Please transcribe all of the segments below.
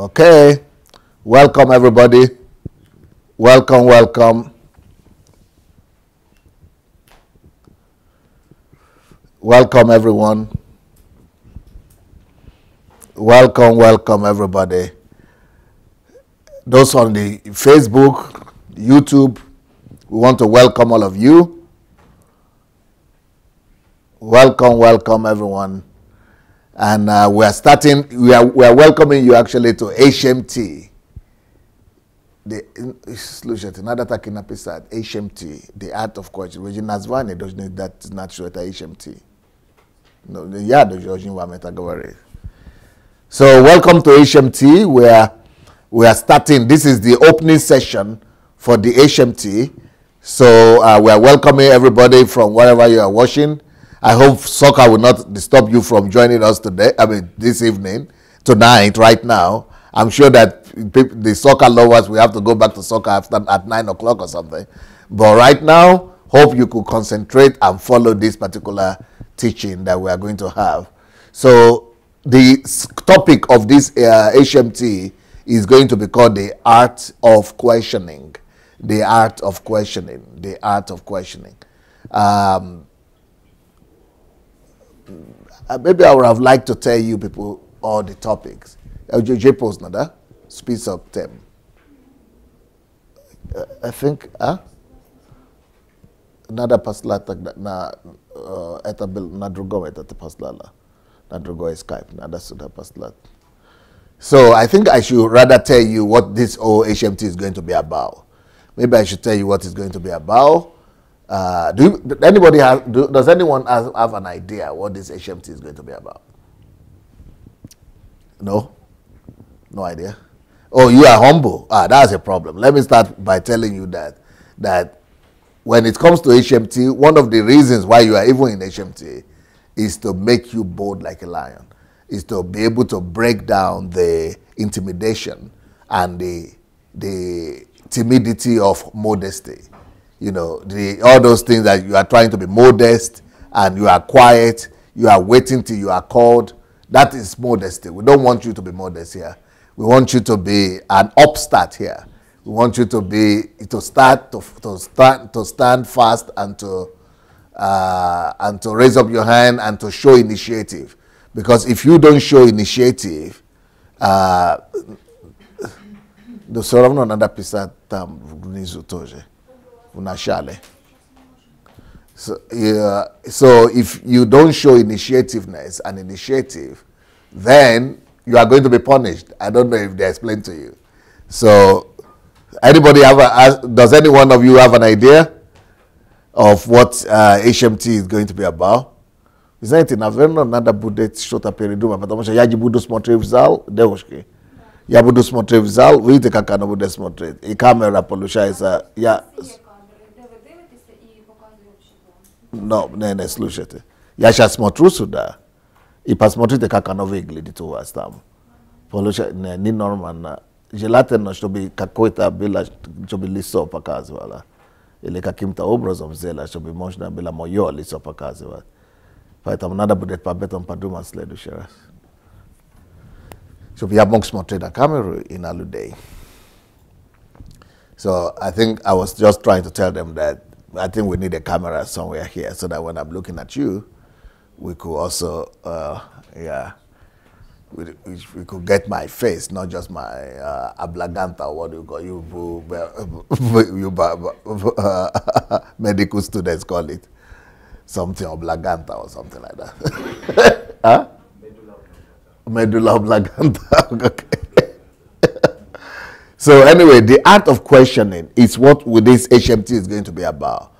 Okay, welcome everybody. Welcome, welcome. Welcome everyone. Welcome, welcome everybody. Those on the Facebook, YouTube, we want to welcome all of you. Welcome, welcome everyone. And we are starting, we are welcoming you actually to HMT. HMT, the art of question. That's not sure that HMT. No, yeah, so welcome to HMT, where we are starting. This is the opening session for the HMT. So we are welcoming everybody from wherever you are watching. I hope soccer will not disturb you from joining us today. This evening, tonight, right now. I'm sure that the soccer lovers will have to go back to soccer at 9 o'clock or something. But right now, hope you could concentrate and follow this particular teaching that we are going to have. So the topic of this HMT is going to be called the art of questioning. The art of questioning. The art of questioning. Maybe I would have liked to tell you people all the topics. LJJ post nada speaks of them. I think nada paslata na etabil na drugo eta paslala na drugo Skype nada suda paslat. So I think I should rather tell you what this whole HMT is going to be about. Maybe I should tell you what it's going to be about. Does anyone have an idea what this HMT is going to be about? No? No idea? Oh, you are humble. That's a problem. Let me start by telling you that when it comes to HMT, one of the reasons why you are even in HMT is to make you bold like a lion, is to be able to break down the intimidation and the timidity of modesty. You know, all those things that you are trying to be modest and you are quiet, you are waiting till you are called. That is modesty. We don't want you to be modest here. We want you to be an upstart here. We want you to stand fast and to raise up your hand and to show initiative. Because if you don't show initiative, the sort of another piece of so if you don't show initiativeness and initiative, then you are going to be punished. I don't know if they explained to you. So does any one of you have an idea of what HMT is going to be about? Is that in a very another budget shorter period? But yajibudu smotre vzal deoshke. Yabudu smotre vzal we take a canoe smotre. A camera pollution is yeah. No, ne slušajte. Ja ša smotru suda. I pa smotrite kaka nove gledi tu vas tamo. Poluša, ne, ni normalna. Želateno što bi kakojta bila, što bi liso pokazivala. Ili kakimta obrazom zela, što bi možda bila mojo liso pokazivala. Pa je tamo nada bude pa beton pa duma sledujući raz. Što bi ja mog smotriti na kameru i na ludej. So I think I was just trying to tell them that I think we need a camera somewhere here so that when I'm looking at you, we could also, we could get my face, not just my ablaganta, what do you call you medical students call it, something oblaganta or something like that. Huh? Medulla oblongata. Okay. So anyway, the art of questioning is what this HMT is going to be about.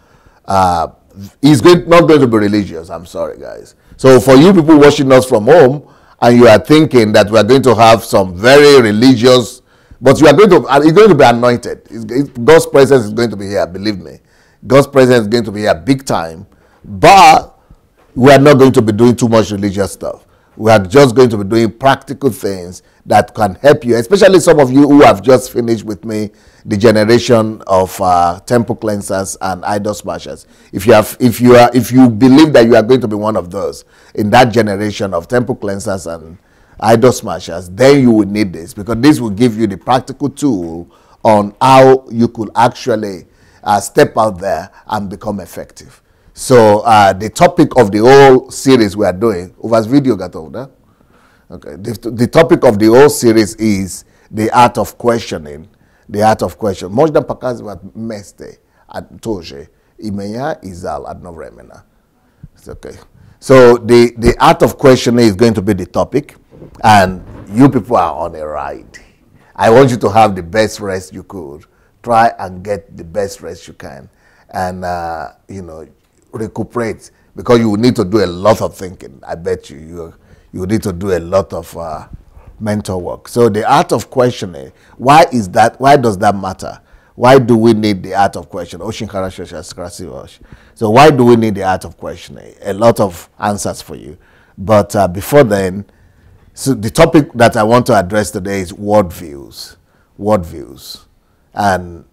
It's not going to be religious. I'm sorry, guys. So for you people watching us from home, and you are thinking that we are going to have some very religious, but you are going to, it's going to be anointed. God's presence is going to be here. Believe me, God's presence is going to be here big time. But we are not going to be doing too much religious stuff. We are just going to be doing practical things that can help you, especially some of you who have just finished with me the generation of temple cleansers and idol smashers. If you believe that you are going to be one of those in that generation of temple cleansers and idol smashers, then you will need this, because this will give you the practical tool on how you could actually step out there and become effective. So the topic of the whole series we are doing, Uva's video got over there. Okay, the topic of the whole series is the art of questioning. The art of question. Možda pokazivati meste tože imena izal adnovremena. Okay. So the art of questioning is going to be the topic, and you people are on a ride. I want you to have the best rest you could. Try and get the best rest you can, and you know, recuperate, because you will need to do a lot of thinking. I bet you will need to do a lot of mental work. So the art of questioning, why is that? Why does that matter? Why do we need the art of questioning? So why do we need the art of questioning? A lot of answers for you. But before then, so the topic that I want to address today is worldviews. Worldviews. And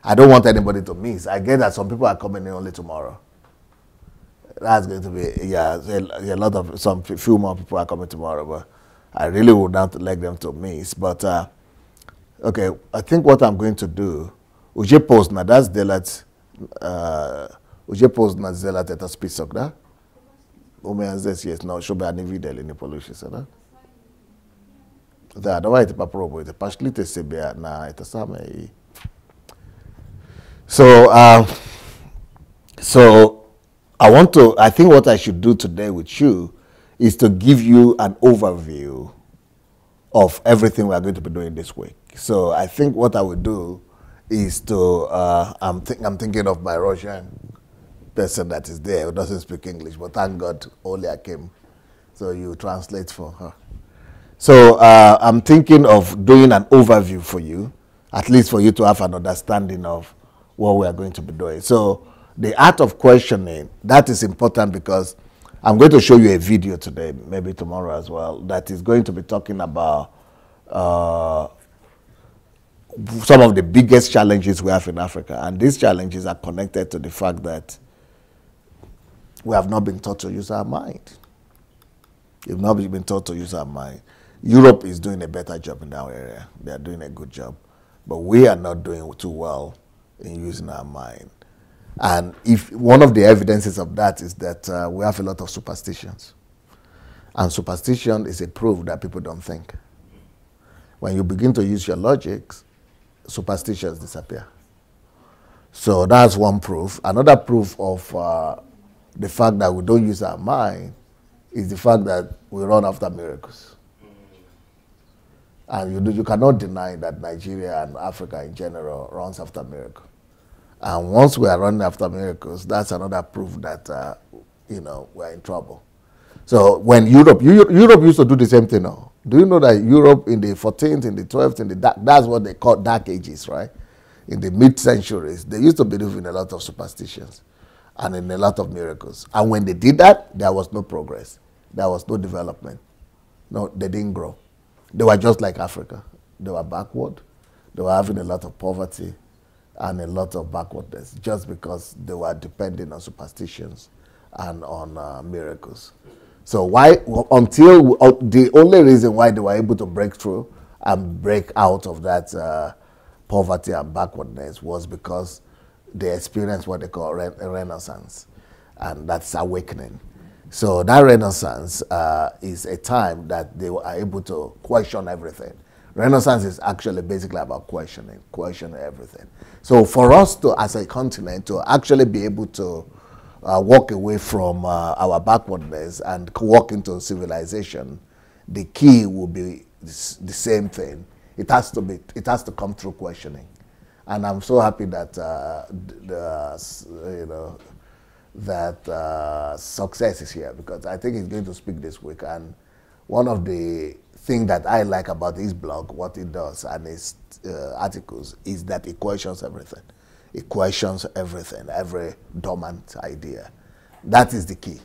I don't want anybody to miss. I get that some people are coming in only tomorrow. That's going to be, yeah, a lot of, few more people are coming tomorrow, but I really would not like them to miss. But, okay, I think what I'm going to do, Uje post na das delat, Uje post na delat eta spisok da? Umeanzes, yes, no, should be an video in the pollution, da? Da, da wa ite pa probo, ite pashlite sebe na ite same. So, I think what I should do today with you is to give you an overview of everything we are going to be doing this week. So I think what I will do is to, I'm thinking of my Russian person that is there who doesn't speak English, but thank God Olia came, so you translate for her. So I'm thinking of doing an overview for you, at least for you to have an understanding of what we are going to be doing. So the art of questioning, that is important, because I'm going to show you a video today, maybe tomorrow as well, that is going to be talking about some of the biggest challenges we have in Africa. And these challenges are connected to the fact that we have not been taught to use our mind. We've not been taught to use our mind. Europe is doing a better job in our area. They are doing a good job. But we are not doing too well in using our mind. And if one of the evidences of that is that we have a lot of superstitions. And superstition is a proof that people don't think. When you begin to use your logics, superstitions disappear. So that's one proof. Another proof of the fact that we don't use our mind is the fact that we run after miracles. And you cannot deny that Nigeria and Africa in general runs after miracles. And once we are running after miracles, that's another proof that, you know, we're in trouble. So when Europe used to do the same thing now. Do you know that Europe in the 14th, in the 12th, that's what they call dark ages, right? In the mid-centuries, they used to believe in a lot of superstitions and in a lot of miracles. And when they did that, there was no progress. There was no development. No, they didn't grow. They were just like Africa. They were backward. They were having a lot of poverty and a lot of backwardness, just because they were depending on superstitions and on miracles. So the only reason why they were able to break through and break out of that poverty and backwardness was because they experienced what they call a renaissance, and that's awakening. So that renaissance is a time that they were able to question everything. Renaissance is actually basically about questioning everything. So for us to, as a continent, to actually be able to walk away from our backwardness and walk into civilization, the key will be the same thing. It has to come through questioning. And I'm so happy that success is here, because I think he's going to speak this week. And one of the thing that I like about his blog, what it does, and his articles, is that it questions everything. It questions everything, every dormant idea. That is the key.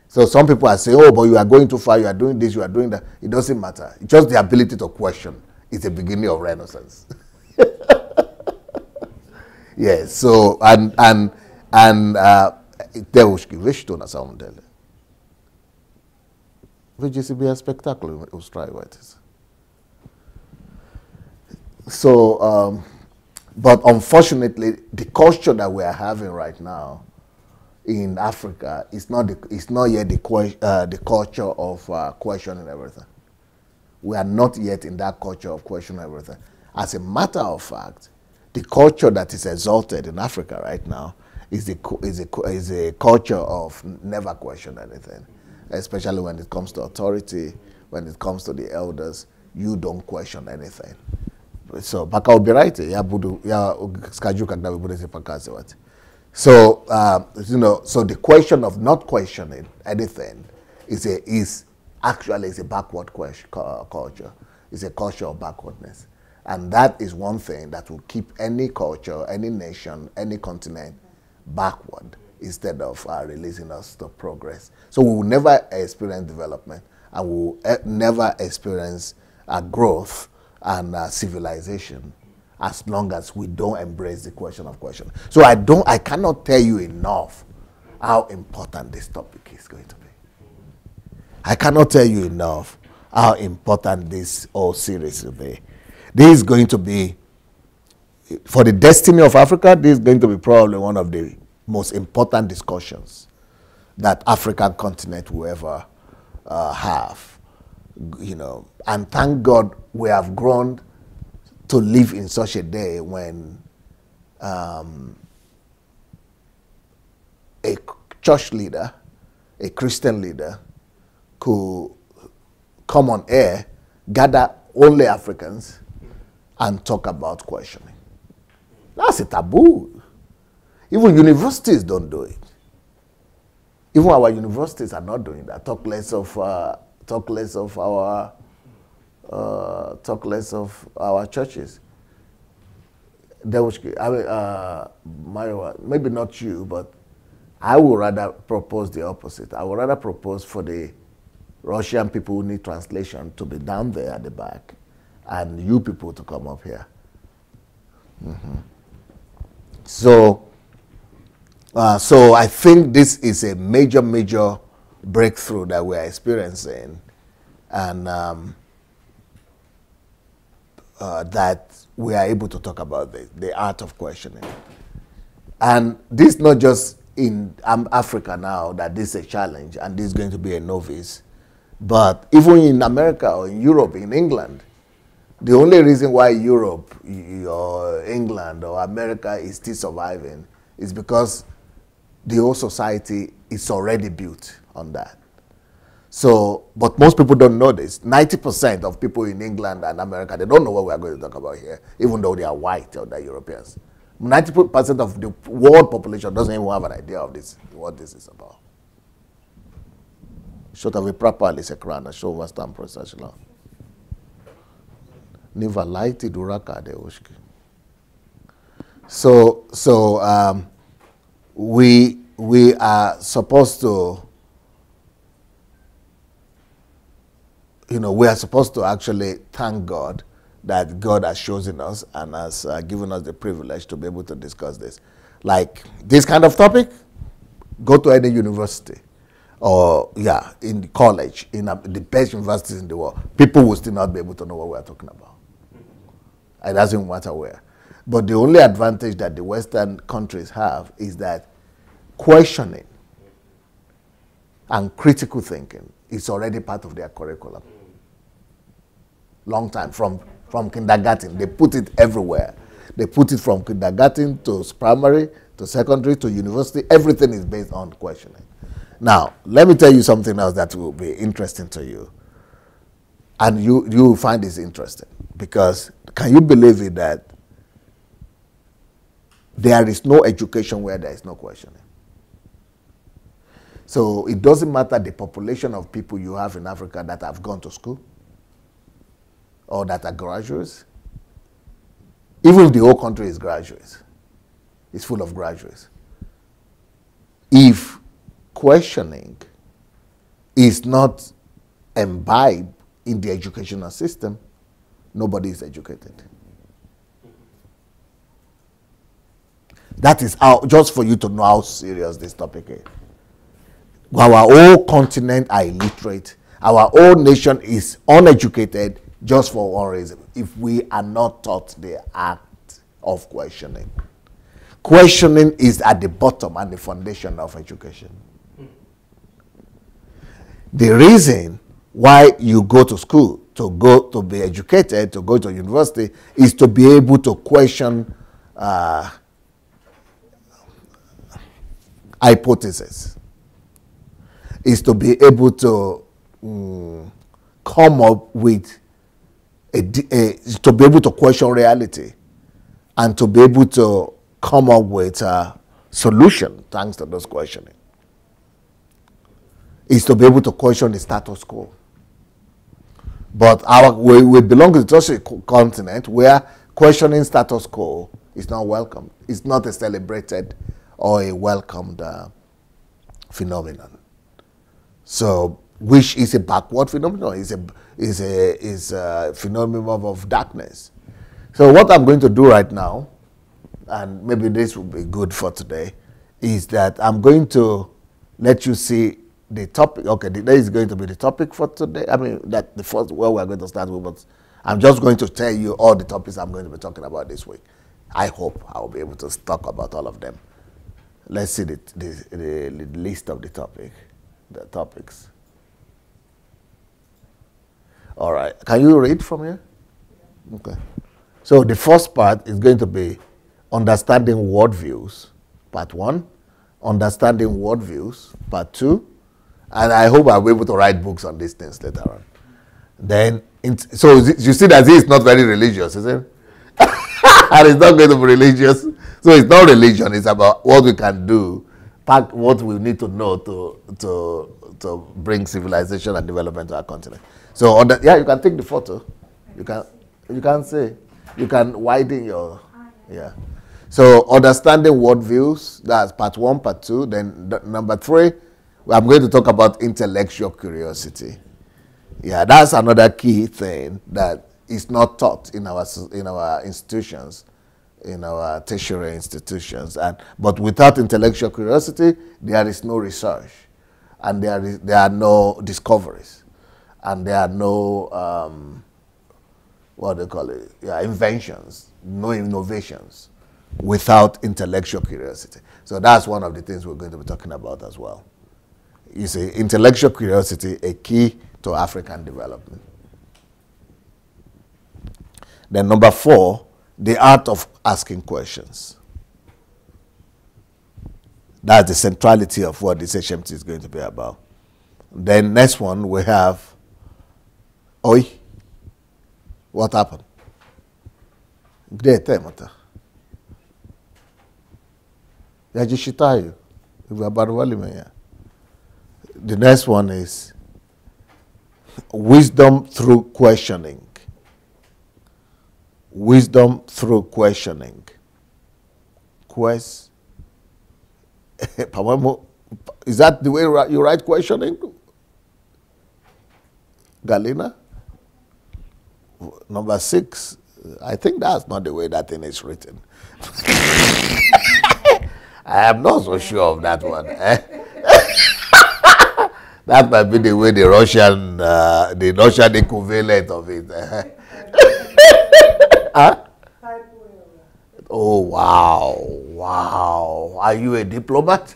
So some people are saying, oh, but you are going too far, you are doing this, you are doing that. It doesn't matter. Just the ability to question is the beginning of Renaissance. Yes, so, VGCB a spectacle in Australia. So, but unfortunately, the culture that we are having right now in Africa is not yet the culture of questioning everything. We are not yet in that culture of questioning everything. As a matter of fact, the culture that is exalted in Africa right now is a culture of never question anything, especially when it comes to authority, when it comes to the elders. You don't question anything. So baka obiraite ya budu ya skaju kada budu se pakase what. So so the question of not questioning anything is actually a backward culture. It's a culture of backwardness, and that is one thing that will keep any culture, any nation, any continent backward instead of releasing us to progress. So we will never experience development, and we will never experience growth and civilization as long as we don't embrace the question of question. So I cannot tell you enough how important this topic is going to be. I cannot tell you enough how important this whole series will be. This is going to be, for the destiny of Africa, this is going to be probably one of the most important discussions that African continent will ever have. And thank God we have grown to live in such a day when a church leader, a Christian leader, could come on air, gather only Africans, and talk about questioning. That's a taboo. Even universities don't do it. Even our universities are not doing that. Talk less of our churches. Maybe not you, but I would rather propose the opposite. I would rather propose for the Russian people who need translation to be down there at the back, and you people to come up here. So I think this is a major breakthrough that we are experiencing, and that we are able to talk about the art of questioning. And this is not just in Africa now that this is a challenge and this is going to be a novice, but even in America or in Europe, in England, the only reason why Europe or England or America is still surviving is because the whole society is already built on that. So, but most people don't know this. 90% of people in England and America, they don't know what we are going to talk about here, even though they are white or they're Europeans. 90% of the world population doesn't even have an idea of this, what this is about. Short of a properly sekrana, show was stamp process. Never lighted uraka de ushki. So we are supposed to, we are supposed to actually thank God that God has chosen us and has given us the privilege to be able to discuss this. Like this kind of topic, go to any university or in college, in the best universities in the world, people will still not be able to know what we are talking about. It doesn't matter where. But the only advantage that the Western countries have is that questioning and critical thinking is already part of their curriculum. Long time, from kindergarten, they put it everywhere. They put it from kindergarten to primary, to secondary, to university. Everything is based on questioning. Now, let me tell you something else that will be interesting to you. And you will find this interesting. Because can you believe it that there is no education where there is no questioning? So it doesn't matter the population of people you have in Africa that have gone to school or that are graduates. Even if the whole country is graduates, it's full of graduates. If questioning is not imbibed in the educational system, nobody is educated. That is how, just for you to know how serious this topic is. Our whole continent are illiterate, Our whole nation is uneducated just for one reason: if we are not taught the act of questioning. Questioning is at the bottom and the foundation of education. The reason why you go to school, to be educated, to go to university, is to be able to question hypothesis. Is to be able to come up with to be able to question reality, and to be able to come up with a solution thanks to those questioning. Is to be able to question the status quo. But we belong to such a continent where questioning status quo is not welcome. It's not a celebrated or a welcomed phenomenon. So, which is a backward phenomenon, is a phenomenon of darkness. So what I'm going to do right now, and maybe this will be good for today, is that I'm going to let you see the topic. Okay, today is going to be the topic for today. I mean, that the first where we're going to start with, but I'm just going to tell you all the topics I'm going to be talking about this week. I hope I'll be able to talk about all of them. Let's see the list of the topics. All right, can you read from here? Okay. So the first part is going to be understanding worldviews, part 1, understanding worldviews, part 2, and I hope I'll be able to write books on these things later on. Then, so you see that this is not very religious, is it? And it's not going to be religious. So it's not religion, it's about what we can do, what we need to know to bring civilization and development to our continent. So, yeah, you can take the photo. You can say. You can widen your, yeah. So, understanding worldviews, that's part 1, part 2. Then number 3, I'm going to talk about intellectual curiosity. Yeah, that's another key thing that is not taught in our institutions, in our tertiary institutions. But without intellectual curiosity, there is no research, and there are no discoveries, and there are no what they call it, yeah, inventions, no innovations without intellectual curiosity. So that's one of the things we're going to be talking about as well. You see, intellectual curiosity, a key to African development. Then number 4, the art of asking questions. That's the centrality of what this HMT is going to be about. Then next one we have, Oi. What happened? The next one is wisdom through questioning. Wisdom through questioning. Is that the way you write questioning? Galina? Number 6, I think that's not the way that thing is written. I am not so sure of that one. That might be the way the Russian equivalent of it. Huh? Oh, wow. Are you a diplomat?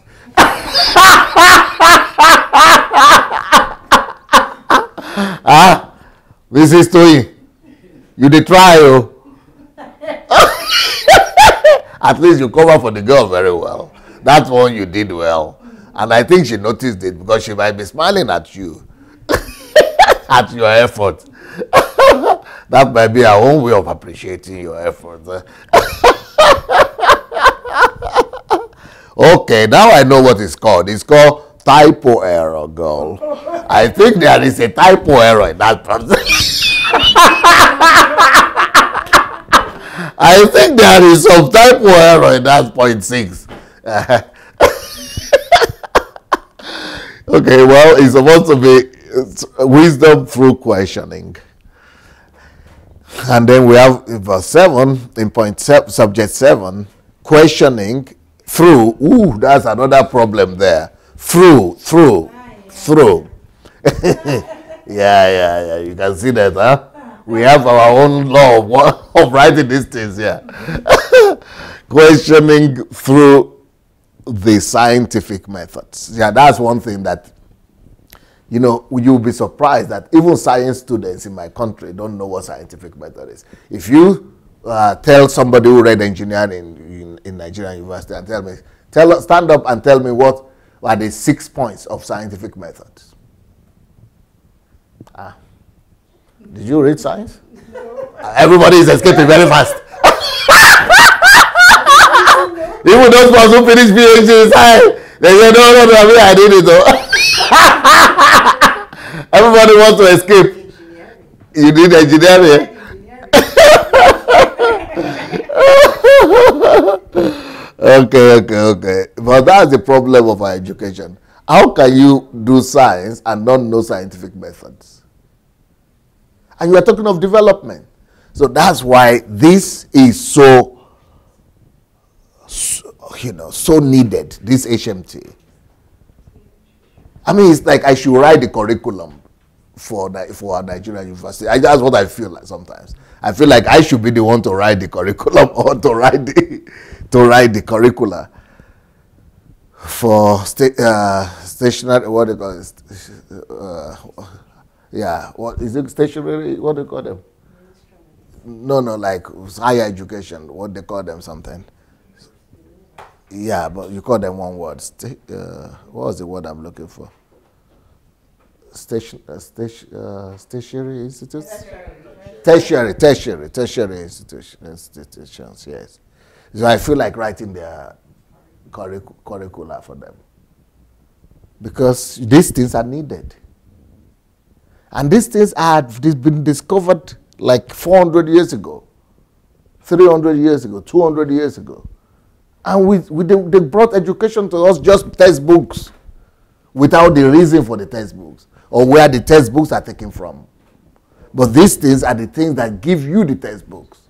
Mrs. Toyi, you did try, oh. At least you cover for the girl very well. That one you did well. And I think she noticed it because she might be smiling at you. At your effort. That might be her own way of appreciating your effort. Okay, now I know what it's called. It's called typo error, girl. I think there is a typo error in that process. I think there is some typo error in that point 6. Okay, well, it's supposed to be wisdom through questioning. And then we have verse 7, in point subject 7, questioning through. Ooh, that's another problem there. Through. Yeah. You can see that, huh? We have our own law of writing these things, yeah. Questioning through the scientific methods. Yeah, that's one thing that, you know, you'll be surprised that even science students in my country don't know what scientific method is. If you tell somebody who read engineering in Nigerian university and stand up and tell me what are the 6 points of scientific methods. Did you read science? No. Everybody is escaping very fast. Even those ones who finish PhD in science, they say, no, I did it though. Everybody wants to escape. You did engineering? Okay. But that's the problem of our education. How can you do science and not know scientific methods? And you are talking of development. So that's why this is so needed, this HMT. I mean, it's like I should write the curriculum for our Nigerian university. That's what I feel like sometimes. I feel like I should be the one to write the curriculum or to write the curricula for stationary. What do you call it? What is it? Stationary? What do you call them? No, like higher education. What they call them? Something. Yeah, but you call them one word. What was the word I'm looking for? Stationary institutes? Tertiary institutions, yes. So I feel like writing their curricula for them. Because these things are needed. And these things have been discovered like 400 years ago, 300 years ago, 200 years ago. And they brought education to us just textbooks without the reason for the textbooks or where the textbooks are taken from. But these things are the things that give you the textbooks,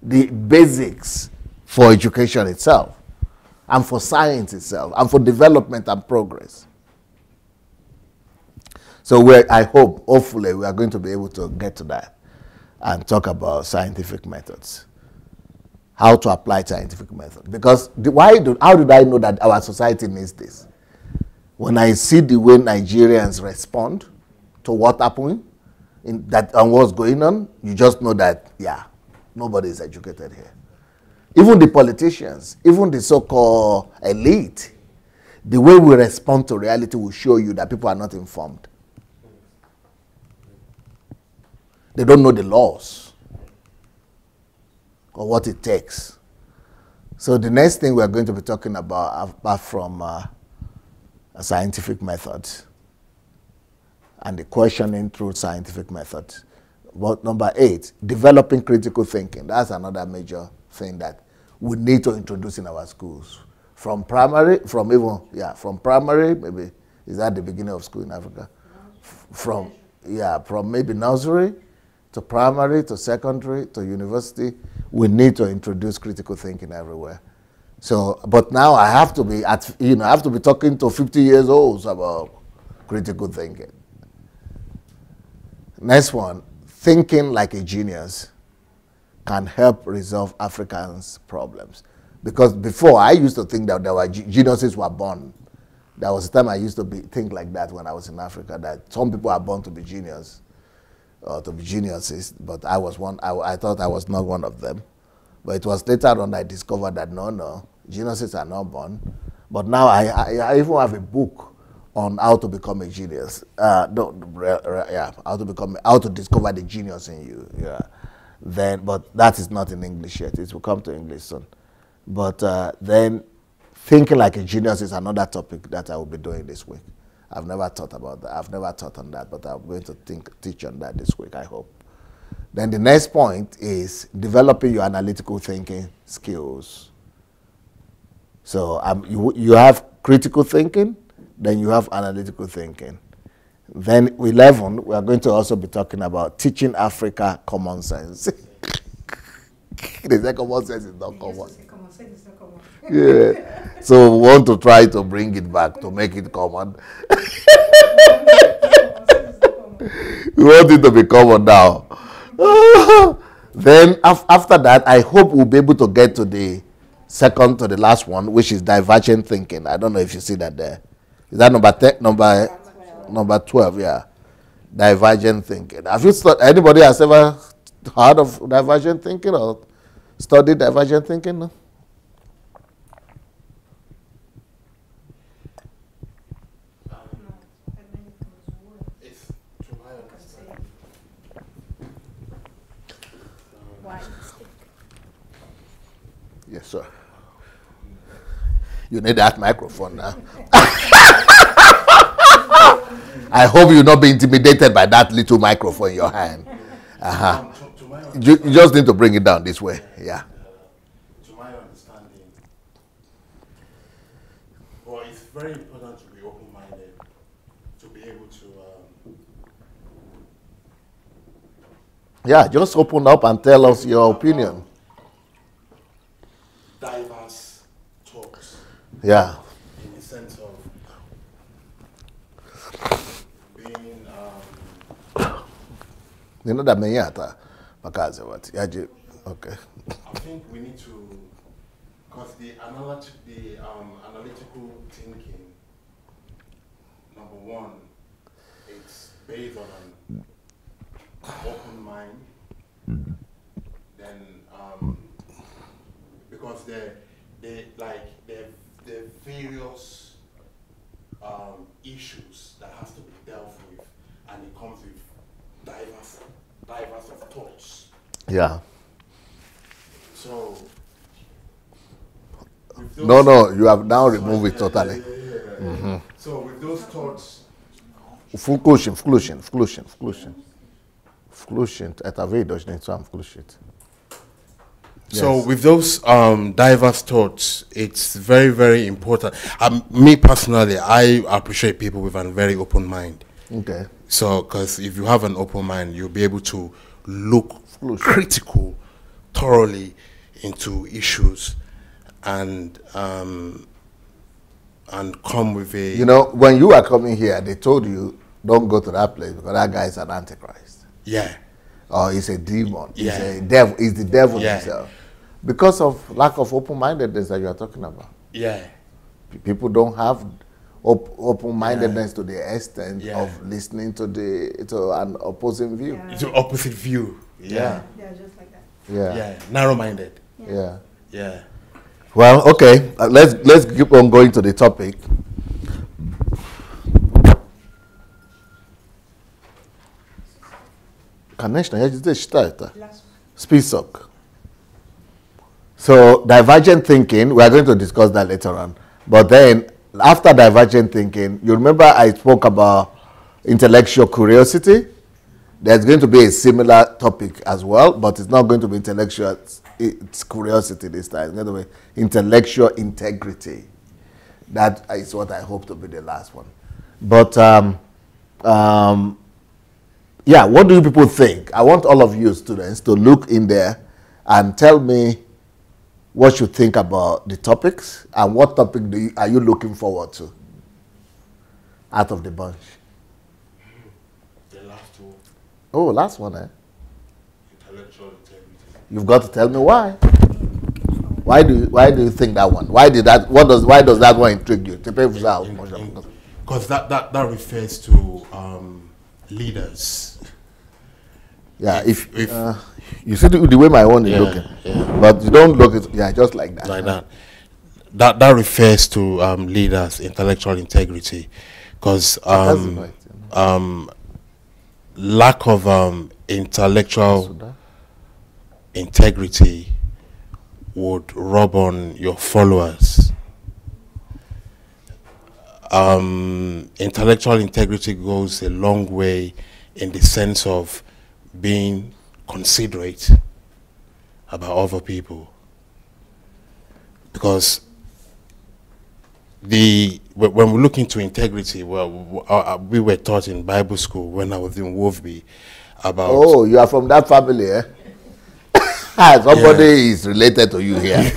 the basics for education itself and for science itself and for development and progress. So hopefully we are going to be able to get to that and talk about scientific methods. How to apply scientific methods. Because how did I know that our society needs this? When I see the way Nigerians respond to what happened and what's going on, you just know that, nobody is educated here. Even the politicians, even the so-called elite, the way we respond to reality will show you that people are not informed. They don't know the laws or what it takes. So the next thing we're going to be talking about, apart from scientific methods and the questioning through scientific methods, but number 8, developing critical thinking. That's another major thing that we need to introduce in our schools. From primary, maybe, is that the beginning of school in Africa? From maybe nursery to primary, to secondary, to university, we need to introduce critical thinking everywhere. So, but now I have to be talking to 50 years olds about critical thinking. Next one, thinking like a genius can help resolve Africans' problems. Because before, I used to think that geniuses were born. There was a time I used to think like that when I was in Africa, that some people are born to be geniuses, but I was one. I thought I was not one of them. But it was later on I discovered that no, geniuses are not born. But now I even have a book on how to become a genius. How to discover the genius in you. Yeah. But that is not in English yet. It will come to English soon. But then thinking like a genius is another topic that I will be doing this week. I've never thought about that. I've never thought on that, but I'm going to teach on that this week, I hope. Then the next point is developing your analytical thinking skills. So you have critical thinking, then you have analytical thinking. Then 11, we are going to also be talking about teaching Africa common sense. They say common sense is not common. Yeah. So we want to try to bring it back to make it common. We want it to be common now. Then after that, I hope we'll be able to get to the second to the last one, which is divergent thinking. I don't know if you see that there. Is that number 12? Yeah, divergent thinking. Have you anybody has ever heard of divergent thinking or studied divergent thinking? No? Yes, sir. You need that microphone now. I hope you'll not be intimidated by that little microphone in your hand. You just need to bring it down this way. Yeah. To my understanding, well, it's very important to be open-minded, to be able to... Yeah, just open up and tell us your opinion. Diverse talks. Yeah. In the sense of being... You know that menyata makazi what? Yaji. Okay. I think we need to, because the analytical thinking, number one, it's based on an open mind. Then, because there are various issues that has to be dealt with, and it comes with diverse of thoughts. Yeah. So, no, you have now removed it totally. Mm-hmm. So with those thoughts, Вкусен. Это видишь, не сам вкусит. So with those diverse thoughts, it's very, very important. Me personally, I appreciate people with a very open mind. Okay. So, because if you have an open mind, you'll be able to look critical, thoroughly into issues, and come with a... You know, when you are coming here, they told you, don't go to that place because that guy is an antichrist. Yeah. Or he's a demon. Yeah. He's a devil. He's the devil Yeah. himself. Because of lack of open-mindedness that you are talking about. Yeah. People don't have open-mindedness to the extent of listening to an opposing view. It's an opposite view. Yeah. Yeah, just like that. Yeah. Yeah. Narrow-minded. Yeah. Yeah. Well, okay. Let's keep on going to the topic. Конечно, я здесь считаю это. Список. So, divergent thinking, we are going to discuss that later on. But then, after divergent thinking, you remember I spoke about intellectual curiosity? There's going to be a similar topic as well, but it's not going to be intellectual, it's curiosity this time. It's going to be intellectual integrity. That is what I hope to be the last one. But, yeah, what do you people think? I want all of you students to look in there and tell me what you think about the topics and what topic are you looking forward to out of the bunch? The last two. Oh, last one, eh? Intellectual integrity. You've got to tell me why. Why do you think that one? Why does that one intrigue you? Because that refers to leaders. Yeah, if you see the way my one is looking, but you don't look at just like that. Like that. That refers to leaders' intellectual integrity, because lack of intellectual integrity would rub on your followers. Intellectual integrity goes a long way in the sense of being considerate about other people, because when we look into integrity, well, we were taught in Bible school when I was in Wolfby about... Oh, you are from that family, eh? Somebody is related to you here.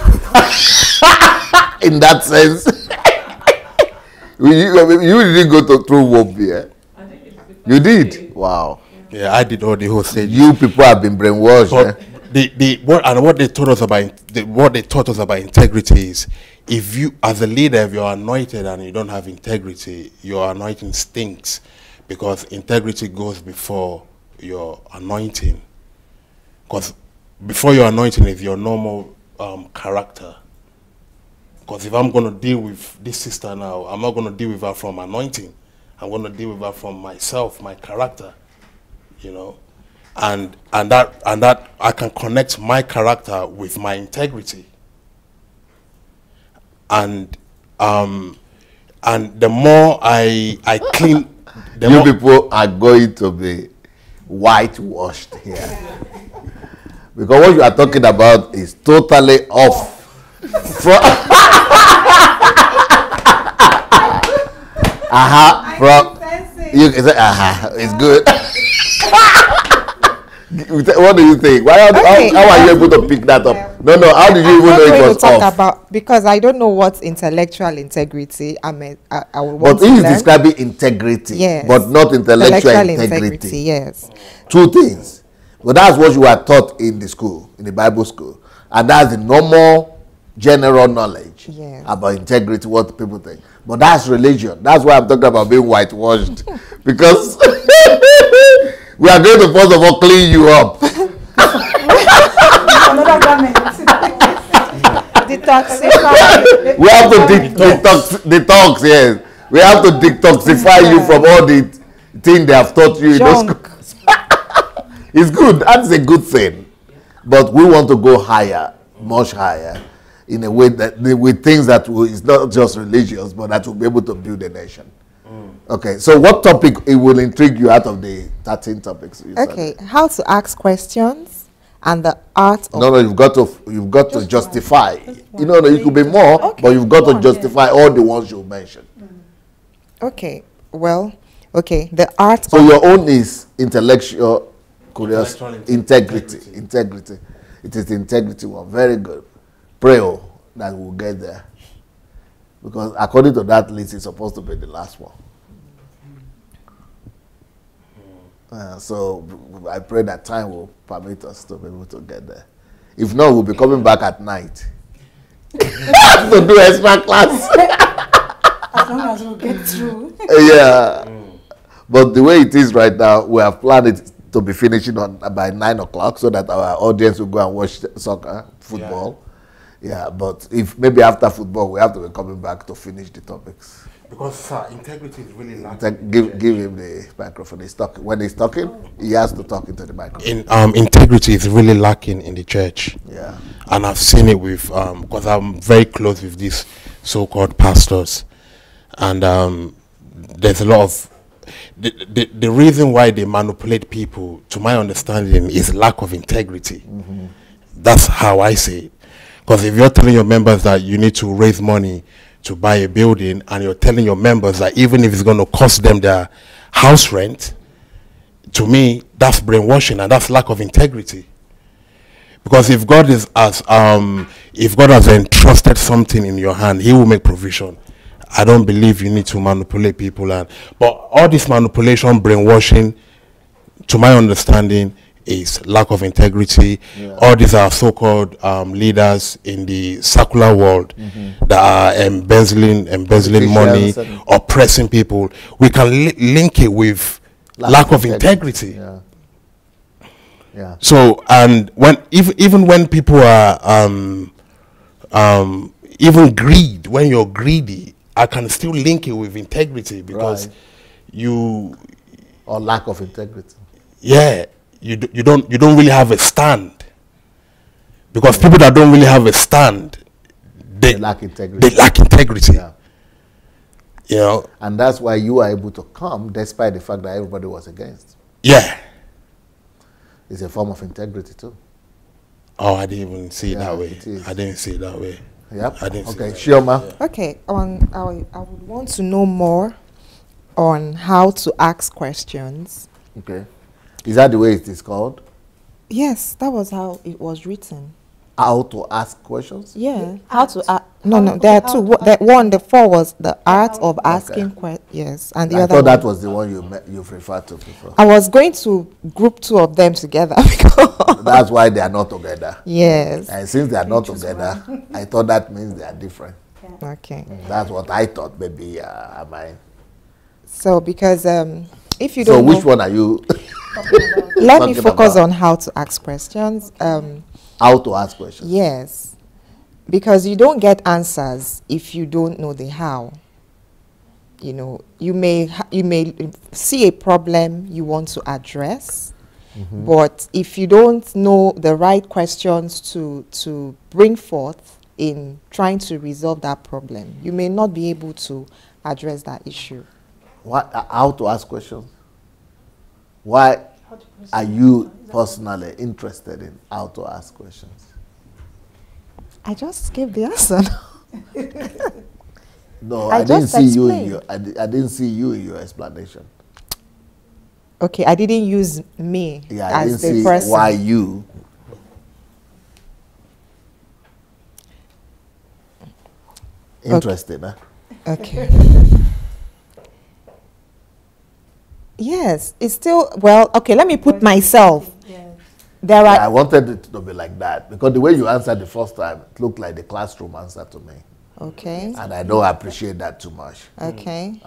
In that sense. you didn't go through WORLDVIEWS, yeah? You did? Wow. Yeah, I did all the whole stage. You people have been brainwashed. But what they taught us about integrity is, if you, as a leader, if you're anointed and you don't have integrity, your anointing stinks, because integrity goes before your anointing. Because before your anointing is your normal character. Because if I'm going to deal with this sister now, I'm not going to deal with her from anointing. I'm going to deal with her from myself, my character, you know. And that I can connect my character with my integrity. And the more I clean, the you more people are going to be whitewashed here. Because what you are talking about is totally off. You can say, it's good. What do you think? How are you able to pick that up? No, how did you even know it was off? Because I don't know what's intellectual integrity. I would but he is describing integrity, yes, but not intellectual integrity. Yes. Two things. But that's what you are taught in the school, in the Bible school. And that's the normal general knowledge about integrity, what people think. But that's religion. That's why I'm talking about being whitewashed. Because we are going to first of all clean you up. Detoxify. We have to detox, yes. We have to detoxify you from all the things they have taught you in those schools. It's good. That's a good thing. But we want to go higher, much higher, in a way that with things that is not just religious, but that will be able to build a nation. Okay, so what topic it will intrigue you out of the 13 topics? Okay, how to ask questions and the art of... No, you've got to justify. You could be more, okay, but you've got to justify all the ones you mentioned. Okay, the art so your own is intellectual curiosity, integrity. It is the integrity one. Very good. Pray that we'll get there. Because according to that list, it's supposed to be the last one. So I pray that time will permit us to be able to get there. If not, we'll be coming back at night to do extra class. As long as we'll get through. Yeah. But the way it is right now, we have planned it to be finishing by 9 o'clock so that our audience will go and watch soccer, football. Yeah, but if maybe after football, we have to be coming back to finish the topics. Because, sir, integrity is really lacking. Give him the microphone. When he's talking, he has to talk into the microphone. Integrity is really lacking in the church. Yeah. And I've seen it with, because I'm very close with these so-called pastors. And there's a lot of, the reason why they manipulate people, to my understanding, is lack of integrity. That's how I see it. Because if you're telling your members that you need to raise money to buy a building, and you're telling your members that even if it's going to cost them their house rent, to me, that's brainwashing and that's lack of integrity. Because if God has entrusted something in your hand, He will make provision. I don't believe you need to manipulate people. But all this manipulation, brainwashing, to my understanding, is lack of integrity. All these are so-called leaders in the secular world that are embezzling money, oppressing people. We can link it with lack of integrity. So, and even when people are even greed, when you're greedy, I can still link it with integrity, because or lack of integrity. Yeah. You don't really have a stand, because people that don't really have a stand, they lack integrity. Yeah. And that's why you are able to come despite the fact that everybody was against. Yeah. It's a form of integrity too. Oh, I didn't even see it that way. I didn't see it that way. Yep. I didn't see okay, Shioma. Yeah. Okay. I would want to know more on how to ask questions. Okay. Is that the way it is called? Yes, that was how it was written. How to ask questions? Yeah, No, there are two. The 4 was the art of asking questions. Yes, and the I other thought that one. was the one you've referred to before. I was going to group 2 of them together because That's why they are not together. yes. And since they are not together, I thought that means they are different. Okay. That's what I thought. Maybe am I? So because if you So don't which know, one are you? let me talking focus about? on how to ask questions. How to ask questions? Yes, because you don't get answers if you don't know the how. You know, you may see a problem you want to address, but if you don't know the right questions to bring forth in trying to resolve that problem, you may not be able to address that issue. How to ask questions? Why are you personally interested in how to ask questions? I just gave the answer. No, I I didn't just see you in explained. your. I didn't see you in your explanation. Okay, I didn't use me Yeah, I as didn't the see person. why you. Interested, huh? Okay. Yes, it's still, well, okay, let me put myself. There Yeah, I are, wanted it to be like that because the way you answered the first time, it looked like the classroom answer to me, okay, and I don't appreciate that too much. okay.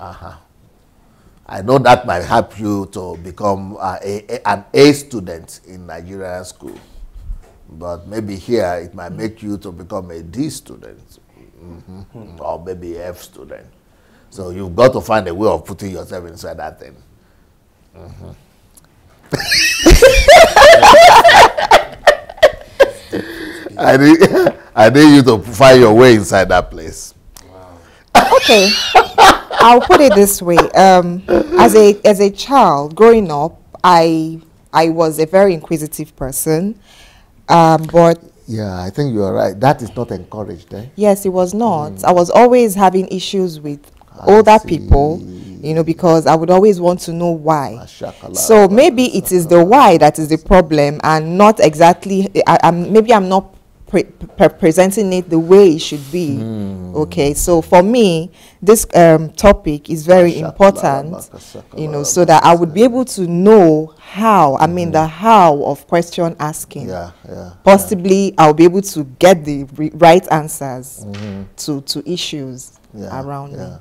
I know that might help you to become an A student in Nigerian school, but maybe here it might make you to become a D student, or maybe F student. So you've got to find a way of putting yourself inside that thing. I need you to find your way inside that place. Okay, I'll put it this way. As a child growing up, I was a very inquisitive person, but Yeah, I think you are right. That is not encouraged, eh? yes, it was not. I was always having issues with older people, you know, because I would always want to know why. So maybe it is the why that is the problem, and not exactly. Maybe I'm not presenting it the way it should be. Okay, so for me, this topic is very important, you know, so that I would be able to know how. I mean, the how of question asking. Yeah, yeah. Possibly, I'll be able to get the right answers to issues around me.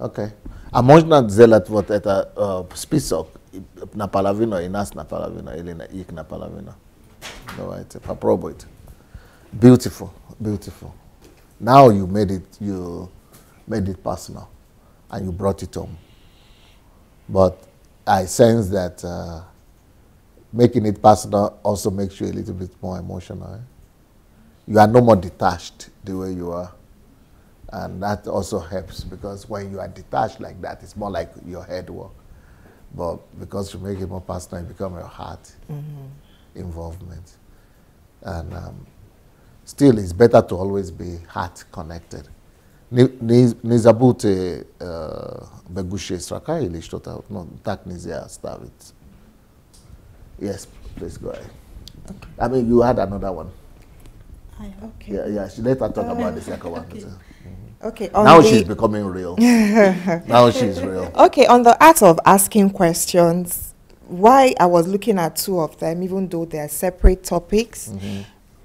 Okay. A možná dělat вот это список на половину и нас на половину или на их на половину. Давайте попробуйте. Beautiful, beautiful. Now you made it personal, and you brought it home. But I sense that making it personal also makes you a little bit more emotional. Eh? You are no more detached the way you are. And that also helps, because when you are detached like that, it's more like your head work. But because you make it more personal, it becomes your heart involvement. And still, it's better to always be heart connected. Не забудьте бегущие строка или что-то, ну, так нельзя ставить. Yes, please go ahead. Okay. I mean, you had another one. Okay. Yeah, let her talk about the second one. Okay. Okay. Now she's becoming real. Now she's real. Okay, on the art of asking questions, why I was looking at 2 of them, even though they are separate topics,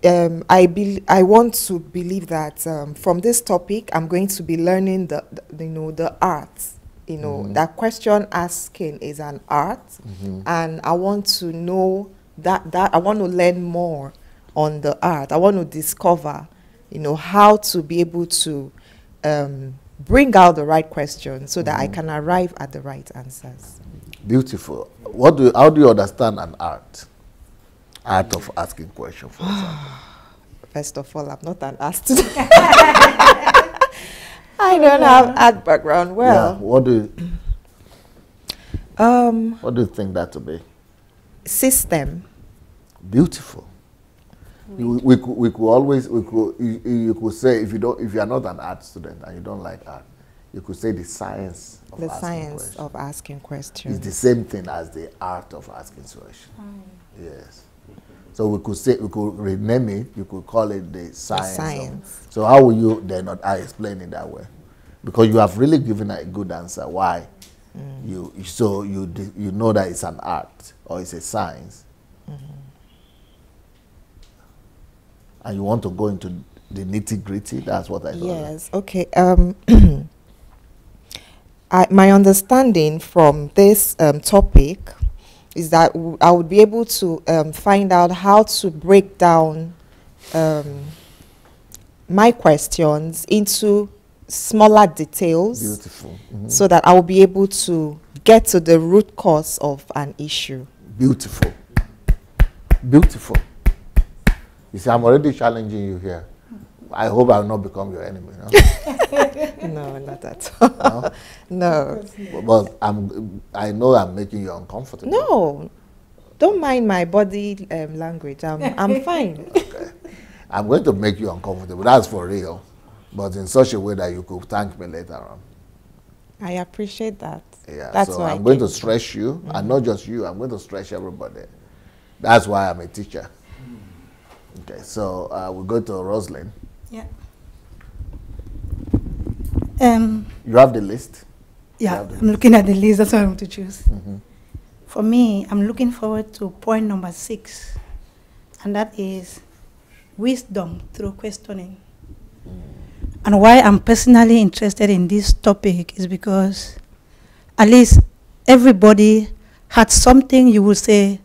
I want to believe that from this topic, I'm going to be learning the art. You know, that question asking is an art, and I want to know that I want to learn more on the art. I want to discover, you know, how to be able to bring out the right questions so that I can arrive at the right answers. Beautiful. How do you understand an art? Art of asking questions, for example. First of all, I'm not an art student. I don't have art background. Well, Yeah. What do you think that to be? System. Beautiful. We could say, if you are not an art student and you don't like art, you could say the science of The asking science questions. of asking questions. It's the same thing as the art of asking questions. Yes. So we could rename it. You could call it the science. Science. So how will you then not explain it that way? Because you have really given a good answer. Why? You know that it's an art or it's a science, and you want to go into the nitty-gritty. That's what I thought. Yes. Okay. My understanding from this topic is that I would be able to find out how to break down my questions into smaller details. Beautiful. So that I will be able to get to the root cause of an issue. Beautiful. Beautiful. You see, I'm already challenging you here. I hope I will not become your enemy. No, No, not at all. No. But I know I'm making you uncomfortable. No. Don't mind my body language. I'm fine. Okay. I'm going to make you uncomfortable. That's for real. But in such a way that you could thank me later on. I appreciate that. Yeah, That's so why I'm going to stress you, and not just you, I'm going to stress everybody. That's why I'm a teacher. Okay, so we'll go to Rosalind. Yeah. You have the list? Yeah, I'm looking at the list. That's what I want to choose. For me, I'm looking forward to point number 6, and that is wisdom through questioning. And why I'm personally interested in this topic is because at least everybody had something you would say,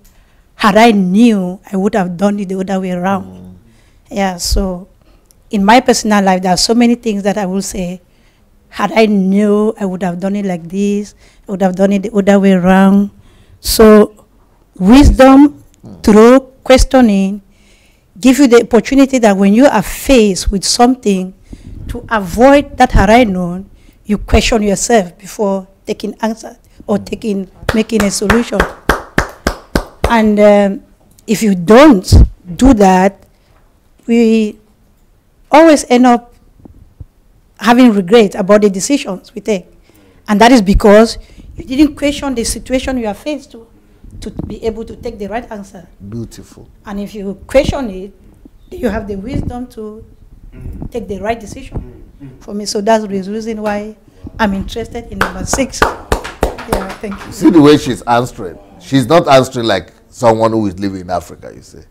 had I knew, I would have done it the other way around. Yeah, so in my personal life, there are so many things that I will say, had I knew, I would have done it like this, I would have done it the other way around. So wisdom through questioning give you the opportunity that when you are faced with something, to avoid that had I known, you question yourself before taking answer or making a solution. And if you don't do that, we always end up having regret about the decisions we take. And that is because you didn't question the situation you are faced to be able to take the right answer. Beautiful. And if you question it, you have the wisdom to take the right decision for me. So that's the reason why I'm interested in number 6. Yeah, thank you. See the way she's answering. She's not answering like someone who is living in Africa, you see.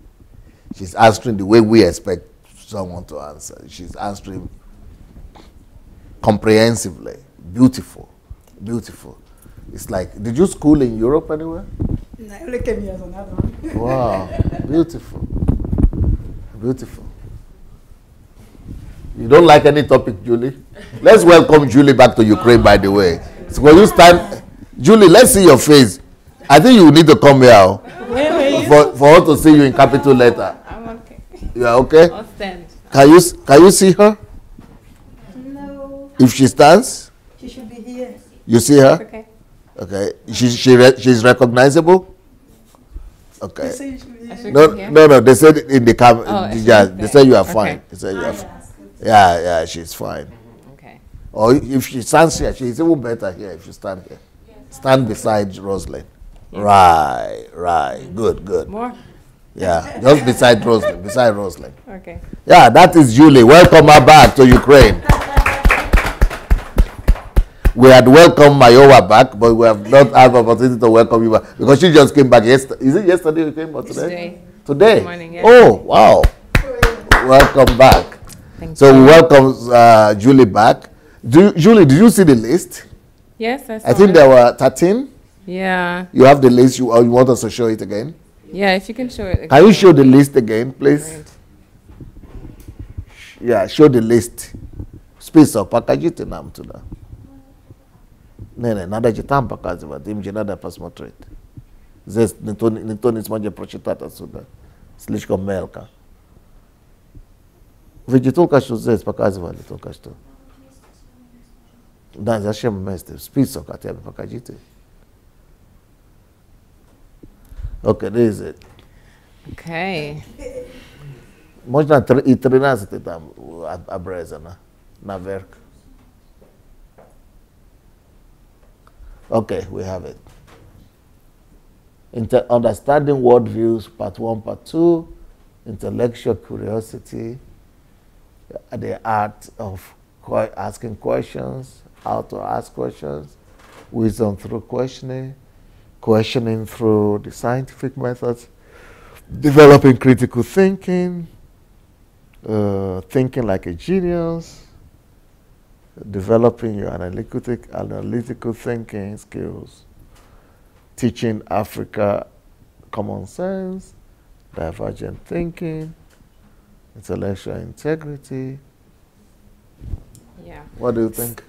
She's answering the way we expect someone to answer. She's answering comprehensively. Beautiful. Beautiful. It's like, did you school in Europe anywhere? No, I only came here as another one. Wow. Beautiful. Beautiful. You don't like any topic, Julie? Let's welcome Julie back to Ukraine, by the way. So when you stand, Julie, let's see your face. I think you need to come here for her to see you in capital letter. I'm okay. You are okay? I'll stand. Can you see her? No. If she stands, She should be here. you see her? Okay. Okay. She's recognizable? Okay. They say you should be here. I should No, come here? no, they said in the camera. Oh, They said you are okay. fine. They said you are fine. Yeah, she's fine. Okay. Or if she stands here, she's even better here if you stand here. Stand beside Rosalind. Right. Good. More? Yeah, just beside Rosalind. Okay. Yeah, that is Julie. Welcome her back to Ukraine. We had welcomed Mayowa back, but we have not had the opportunity to welcome you back because she just came back yesterday. Is it yesterday you came or today? Today. Good morning, yeah. Oh, wow. Welcome back. Thank So you. we welcome Julie back. Julie, did you see the list? Yes, I saw I think it. there were 13. Yeah. You have the list. You want us to show it again? Yeah, if you can show it. Can you show the list again, please? Right. Yeah, show the list. Space of package nam tuna. Ne, nada jitam pakazi wa dim nada pasмотреть. Здесь никто не сможет прочитать отсюда. Слишком мелко. Вы же только что здесь показывали, только что. Да, зачем вместе? Список хотя бы покажите. Okay, this is it. Okay. Можно и 13 там обрезано наверх. Okay, we have it. Understanding worldviews, part 1, part 2, intellectual curiosity, the art of asking questions, how to ask questions, wisdom through questioning, questioning through the scientific methods, developing critical thinking, thinking like a genius, developing your analytical thinking skills, teaching Africa common sense, divergent thinking, intellectual integrity. Yeah. What do you think?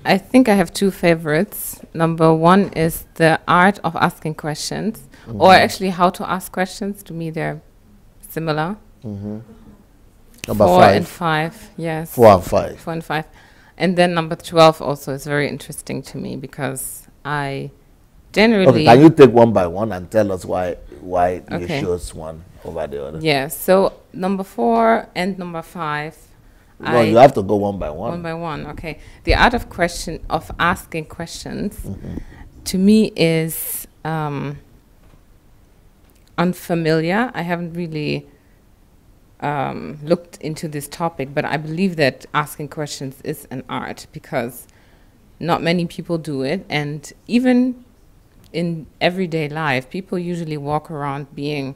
I think I have two favorites. Number one is the art of asking questions, or actually how to ask questions. To me, they're similar. Number 4 5. and 5, yes. 4 and 5. 4 and 5. And then number 12 also is very interesting to me because I generally... Okay, can you take one by one and tell us why Okay. you chose one over the other? Yeah, so number 4 and number 5. No, you have to go one by one. One by one, okay. The art of asking questions, to me is unfamiliar. I haven't really looked into this topic, but I believe that asking questions is an art because not many people do it, and even in everyday life, people usually walk around being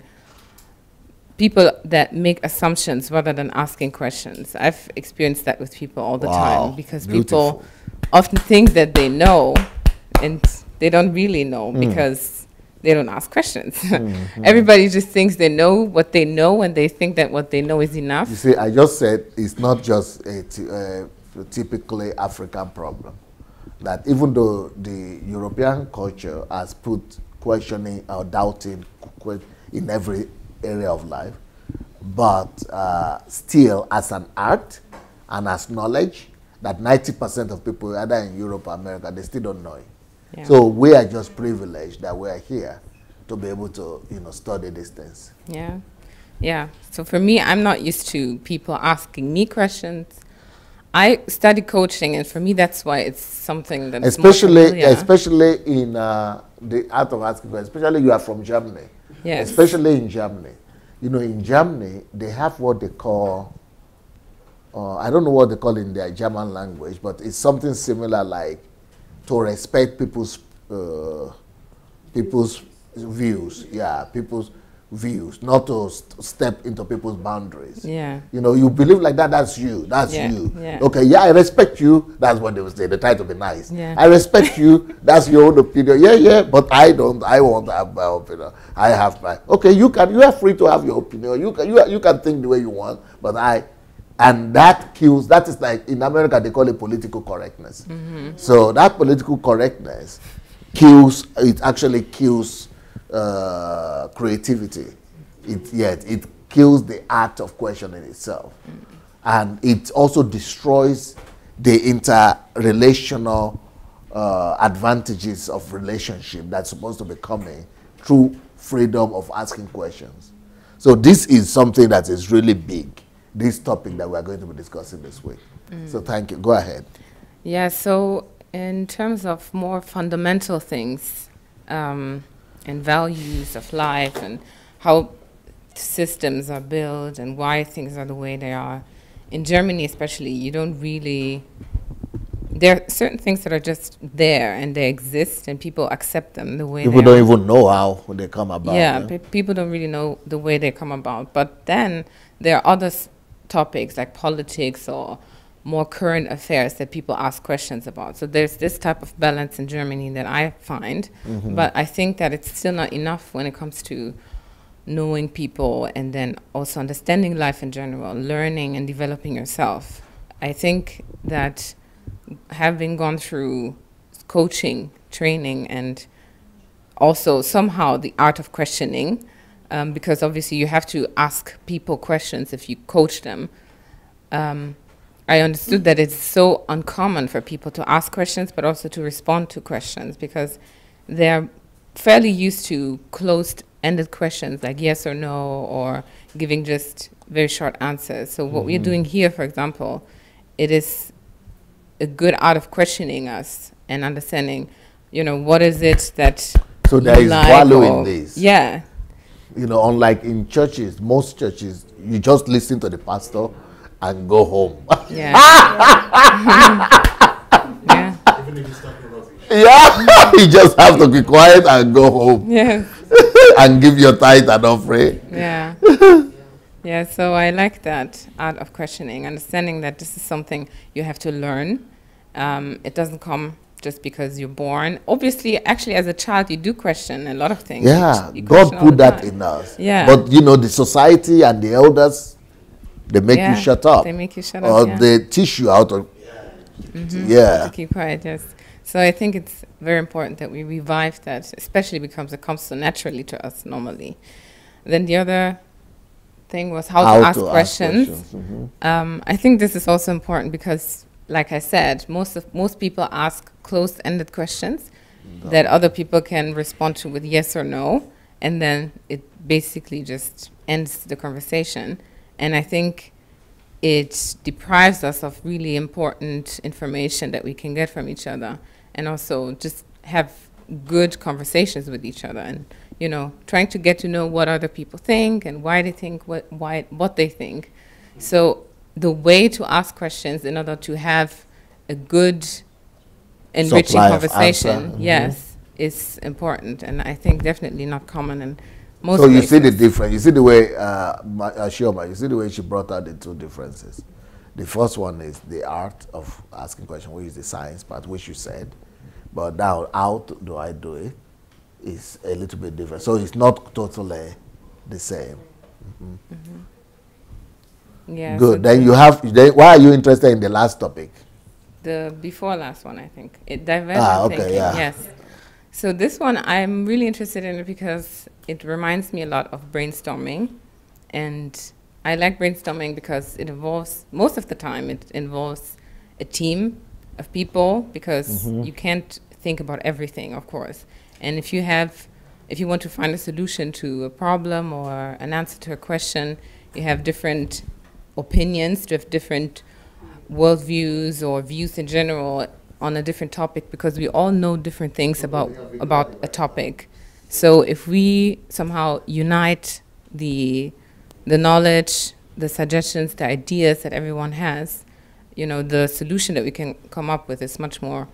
people that make assumptions rather than asking questions. I've experienced that with people all the time because people often think that they know and they don't really know because they don't ask questions. Everybody just thinks they know what they know and they think that what they know is enough. You see, I just said it's not just a typically African problem. That even though the European culture has put questioning or doubting in every area of life, but still as an art and as knowledge that 90% of people either in Europe or America, they still don't know it. Yeah. So we are just privileged that we are here to be able to, study these things. Yeah. Yeah. So for me, I'm not used to people asking me questions. I study coaching, and for me, that's why it's something that's especially in the art of asking questions. Especially you are from Germany. Yes. Especially in Germany. In Germany, they have what they call, I don't know what they call in their German language, but it's something similar like to respect people's views. Yeah, people's views, not to step into people's boundaries. Yeah. You believe like that, that's you. That's Yeah, you. yeah. Okay, yeah, I respect you. That's what they would say. They try to be nice. Yeah. I respect you. That's your own opinion. Yeah, but I don't. I want to have my opinion. I have my. Okay, you are free to have your opinion. You can think the way you want, but and that kills. That is like in America they call it political correctness. So that political correctness kills. It actually kills creativity. It kills the art of questioning itself, and it also destroys the interrelational advantages of relationship that's supposed to be coming through freedom of asking questions. So this is something that is really big, this topic that we're going to be discussing this week. So thank you. Go ahead. Yeah, so in terms of more fundamental things and values of life and how systems are built and why things are the way they are, in Germany especially, you don't really... There are certain things that are just there and they exist and people accept them the way People don't even know how they come about. Yeah, people don't really know the way they come about. But then there are other topics like politics or more current affairs that people ask questions about. So there's this type of balance in Germany that I find. But I think that it's still not enough when it comes to knowing people and then also understanding life in general, learning and developing yourself. I think that having gone through coaching, training, and also somehow the art of questioning, because obviously you have to ask people questions if you coach them. I understood that it's so uncommon for people to ask questions, but also to respond to questions because they're fairly used to closed-ended questions like yes or no, or giving just very short answers. So what we're doing here, for example, it is a good art of questioning us and understanding, what is it that So there is like value in or- this. Yeah. You know, unlike in churches, most churches, you just listen to the pastor and go home. Yeah. Yeah. Even if it's talking rubbish. Yeah, you just have to be quiet and go home Yeah. and give your tithe and offering. Yeah. Yeah, so I like that art of questioning, understanding that this is something you have to learn. It doesn't come just because you're born. Obviously, actually, as a child, you do question a lot of things. Yeah, You God question all put the that time. in us. Yeah. But you know, the society and the elders, they make Yeah, you shut up. they make you shut or up, yeah. they teach you how to. To keep quiet, yes. So I think it's very important that we revive that, especially because it comes so naturally to us normally. Then the other thing was how to ask questions. Mhm. I think this is also important because, like I said, most people ask closed-ended questions that other people can respond to with yes or no, and then it basically just ends the conversation. And I think it deprives us of really important information that we can get from each other, and also just have good conversations with each other, and you know, trying to get to know what other people think and why they think what they think. So the way to ask questions in order to have a good, enriching Supply of conversation, answer. yes, is important, and I think definitely not common in most So you places. see the difference. You see the way, Shioma, you see the way she brought out the two differences. The first one is the art of asking questions, which is the science part, which you said. But now, how do I do it? Is a little bit different. So it's not totally the same. Yeah, so Good. Then you have. Then why are you interested in the last topic? the before last one, I think. Divergent Okay, thinking, yeah. yes. So this one, I'm really interested in it because it reminds me a lot of brainstorming. And I like brainstorming because it involves, most of the time, it involves a team of people because you can't think about everything, of course. And if you want to find a solution to a problem or an answer to a question, you have different opinions, you have different worldviews or views in general on a different topic because we all know different things about a topic. So if we somehow unite the knowledge, the suggestions, the ideas that everyone has, you know, the solution that we can come up with is much more,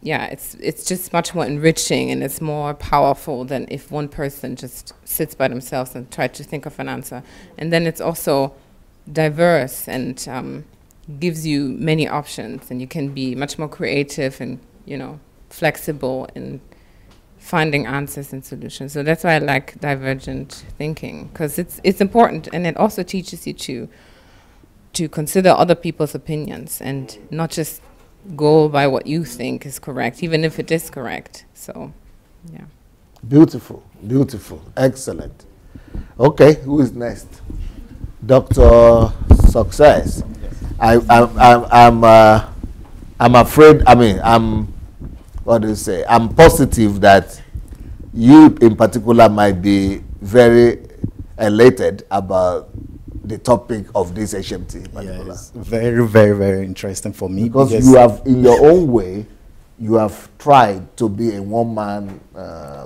yeah, it's just much more enriching and it's more powerful than if one person just sits by themselves and tries to think of an answer. And then it's also diverse and gives you many options, and you can be much more creative and, you know, flexible in finding answers and solutions. So that's why I like divergent thinking, because it's important, and it also teaches you to consider other people's opinions and not just go by what you think is correct, even if it is correct. So, yeah. Beautiful, beautiful, excellent. Okay, who is next? Dr. Success. I'm afraid. I mean, what do you say? I'm positive that you, in particular, might be very elated about the topic of this HMT. In particular. Yes, very, very, very interesting for me Because you have, in your own way, you have tried to be a one-man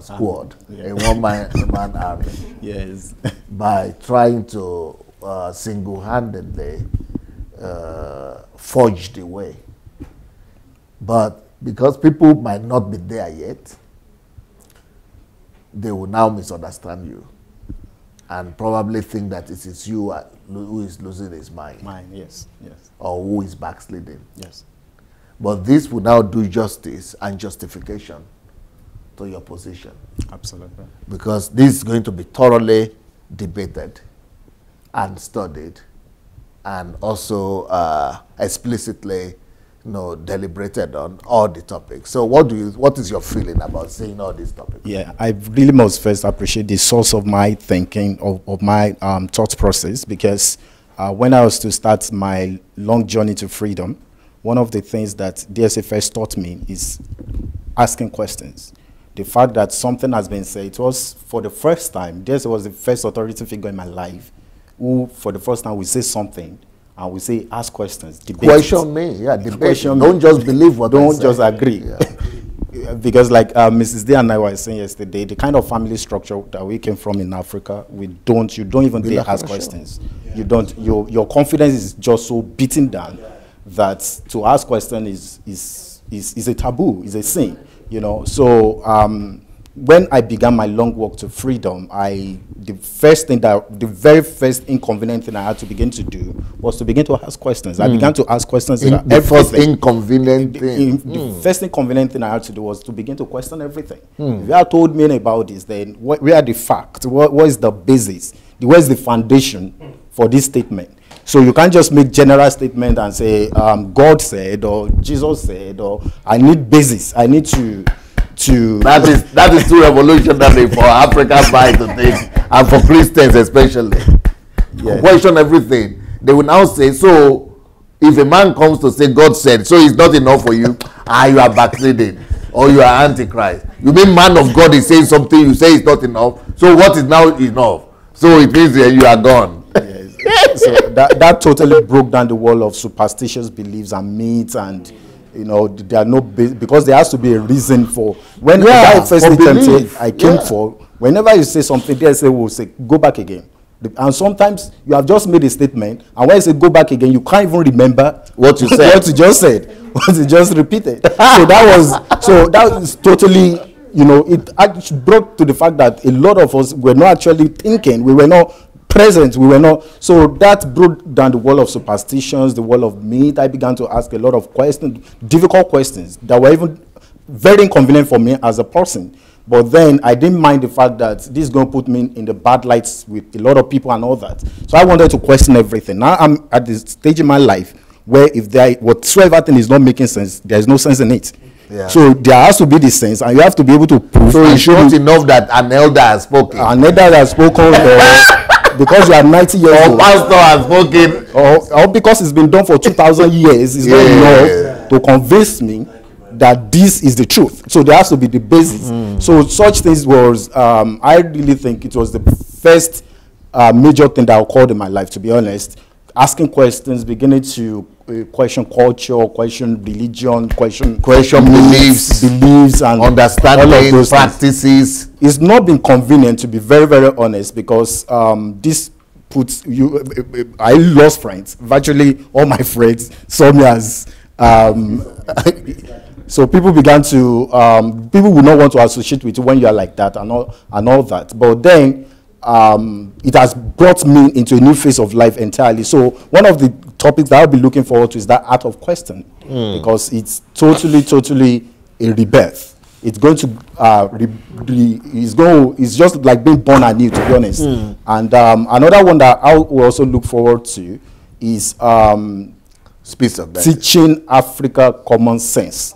squad, yeah. a one-man army. Yes. By trying to single-handedly forge the way. But because people might not be there yet, they will now misunderstand you and probably think that it is you who is losing his mind. Mine, yes, yes, Or who is backsliding. yes. But this will now do justice and justification to your position. Absolutely. Because this is going to be thoroughly debated and studied and also explicitly, you know, deliberated on all the topics. So what is your feeling about seeing all these topics? Yeah, I really must first appreciate the source of my thinking, of my thought process, because when I was to start my long journey to freedom, one of the things that DSFS taught me is asking questions. The fact that something has been said, it was for the first time, this was the first authority figure in my life who for the first time we say something and we say ask questions, debate. Question me, yeah, debate. Question Don't just believe what I Don't say. just agree. Yeah. because like Mrs. D and I were saying yesterday, the kind of family structure that we came from in Africa, you don't even dare ask questions. Yeah. You don't, your confidence is just so beaten down that to ask questions is a taboo, is a sin, you know. So when I began my long walk to freedom, the very first inconvenient thing I had to begin to do was to begin to ask questions. I began to ask questions. The first inconvenient thing. The first inconvenient thing I had to do was to begin to question everything. If you had told me about this, then where are the facts? What is the basis? Where is the foundation for this statement? So you can't just make general statement and say God said or Jesus said, or I need basis. I need to that is too revolutionary for African mind to think, and for Christians especially. Yeah. Question everything. They will now say, so if a man comes to say God said, so it's not enough for you, you are backsliding or you are antichrist. You mean man of God is saying something, you say it's not enough, so what is now enough? So it means you are gone. Yes. So that totally broke down the wall of superstitious beliefs and myths, and you know, there are no because there has to be a reason for when that first attempt I came for. Whenever you say something, they say we'll say go back again. And sometimes you have just made a statement, and when you say go back again, you can't even remember what you said. What you just said, what you just repeated. So that was totally, you know, it brought to the fact that a lot of us were not actually thinking, we were not present, we were not. So that broke down the wall of superstitions, the wall of myth. I began to ask a lot of questions, difficult questions that were even very inconvenient for me as a person. But then I didn't mind the fact that this is going to put me in the bad lights with a lot of people and all that. So I wanted to question everything. Now I'm at this stage in my life where if whatsoever thing is not making sense, there is no sense in it. Yeah. So there has to be the sense, and you have to be able to prove. So it's not enough that an elder has spoken. An elder has spoken, because you are 90 years old. Or pastor has spoken. Or because it's been done for 2,000 years. It's not enough to convince me that this is the truth. So there has to be the basis. So such things was, I really think it was the first major thing that occurred in my life, to be honest. Asking questions, beginning to question culture, question religion, question beliefs, and understanding practices. It's not been convenient, to be very, very honest, because this puts you. I lost friends. Virtually all my friends saw me as. So people began to people would not want to associate with you when you are like that and all that. But then it has brought me into a new phase of life entirely. So one of the topics that I'll be looking forward to is that art of question, because it's totally a rebirth. It's going to it's just like being born anew, to be honest. And another one that I will also look forward to is teaching Africa common sense.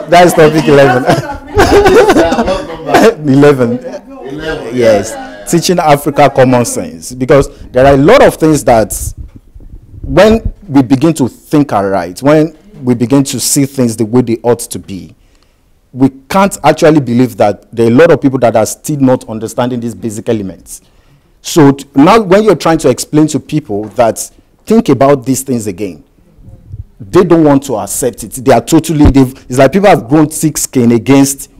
That's topic 11. 11. Yes, teaching Africa common sense, because there are a lot of things that when we begin to think aright, when we begin to see things the way they ought to be, we can't actually believe that there are a lot of people that are still not understanding these basic elements. So now when you're trying to explain to people that think about these things again, they don't want to accept it. They are totally, it's like people have grown thick skin against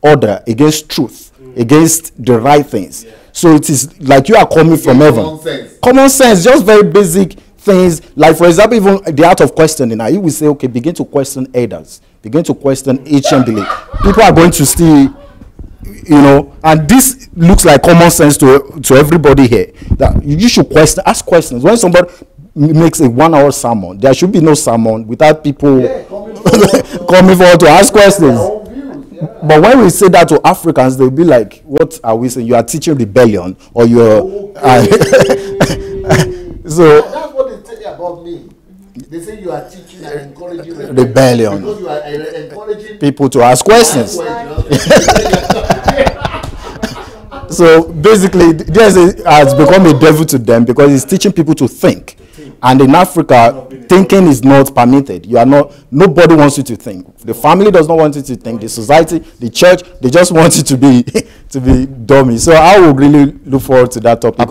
order, against truth, against the right things. So it is like you are coming from heaven. Common sense, just very basic things. Like, for example, even the art of questioning. Now, you will say, okay, begin to question elders, begin to question HMT. People are going to still, you know, and this looks like common sense to everybody here. That you should ask questions. When somebody makes a 1 hour sermon, there should be no sermon without people coming forward to ask questions. But when we say that to Africans, they'll be like, what are we saying? You are teaching rebellion, or you're so that's what they say about me. They say you are teaching and encouraging rebellion, because you are encouraging people to ask questions. So basically, this has become a devil to them, because it's teaching people to think. And in Africa, Thinking is not permitted. You are not. Nobody wants you to think. The family does not want you to think. The society, the church, they just want you to be to be dummy. So I would really look forward to that topic.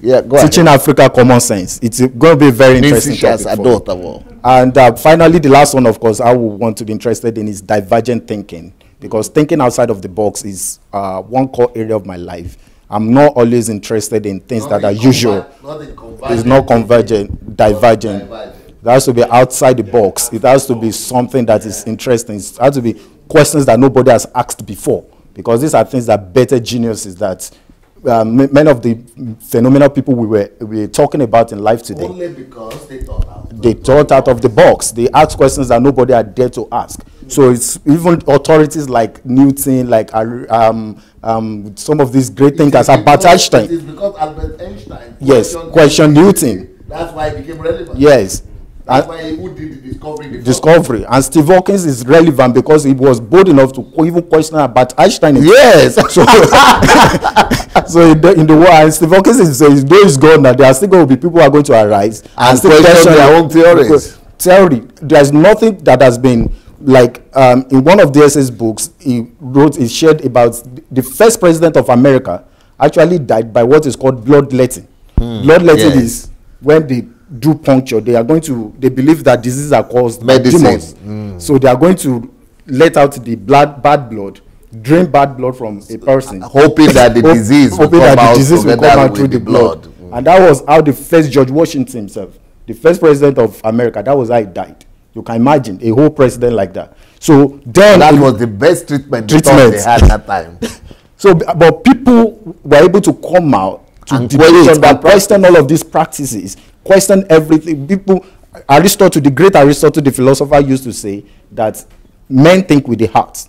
Yeah, go teaching ahead. Africa common sense. It's going to be a very interesting topic. And finally, the last one, of course, I would want to be interested in is divergent thinking, because thinking outside of the box is one core area of my life. I'm not always interested in things that are usual. It's not convergent, divergent. It has to be outside the box. It has to be something that is interesting. It has to be questions that nobody has asked before, because these are things that better geniuses, that many of the phenomenal people we were talking about in life today. Only because they thought out. They thought out of the box. They asked questions that nobody had dared to ask. So it's even authorities like Newton, like some of these great thinkers, Albert Einstein. It is because Albert Einstein questioned Newton. That's why it became relevant. Yes. That's why who did the discovery. And Steve Hawkings is relevant because he was bold enough to even question Albert Einstein. Yes. So in the world, and Steve Hawkings is though he's gone now, there are still going to be people who are going to arise and still question their own theories. There's nothing that has been like in one of DS's books, he shared about the first president of America actually died by what is called bloodletting. Bloodletting is when they do puncture, they believe that diseases are caused by demons. So they are going to let out the bad blood, drain bad blood from a person, hoping that the disease will come out through the blood. And that was how the first George Washington himself, the first president of America, that was how he died. You can imagine a whole president like that. So then that was the best treatment they had that time. So, but people were able to come out to debate and question all of these practices, question everything. People, Aristotle, the great Aristotle, the philosopher, used to say that men think with the heart.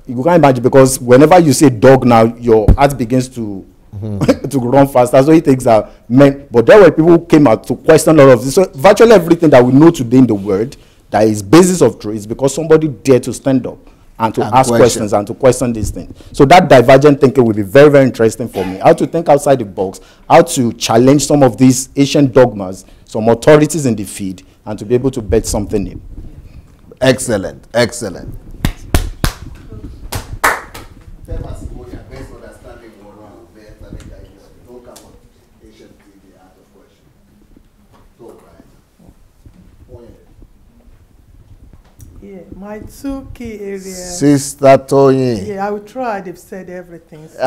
You can't imagine, because whenever you say dog now, your heart begins to to run faster. So he thinks that men, but there were people who came out to question all of this. So virtually everything that we know today in the world that is basis of truth is because somebody dared to stand up and to ask questions and to question these things. So that divergent thinking will be very, very interesting for me. How to think outside the box, how to challenge some of these ancient dogmas, some authorities in the field, and to be able to bet something new. Excellent, excellent. Yeah, my two key areas. Sister Tony. Yeah, I will try. They've said everything. So.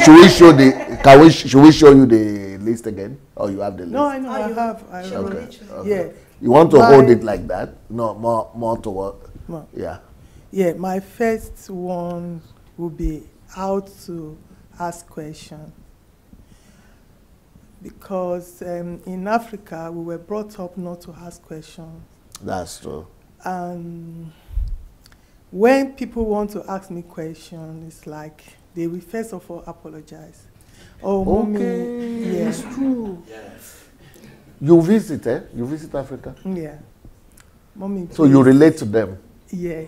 Should we show the? Should we show you the list again, or you have the list? No, I know. I have. Okay. Yeah. You want to hold it like that? No, more to what? More. Yeah. Yeah, my first one will be how to ask questions. Because in Africa, we were brought up not to ask questions. That's true. And when people want to ask me questions, it's like they will first of all apologize. Oh, mommy, yeah. It's true. Yes. You visit, eh? You visit Africa? Yeah. Mommy, so you relate to them? Yeah.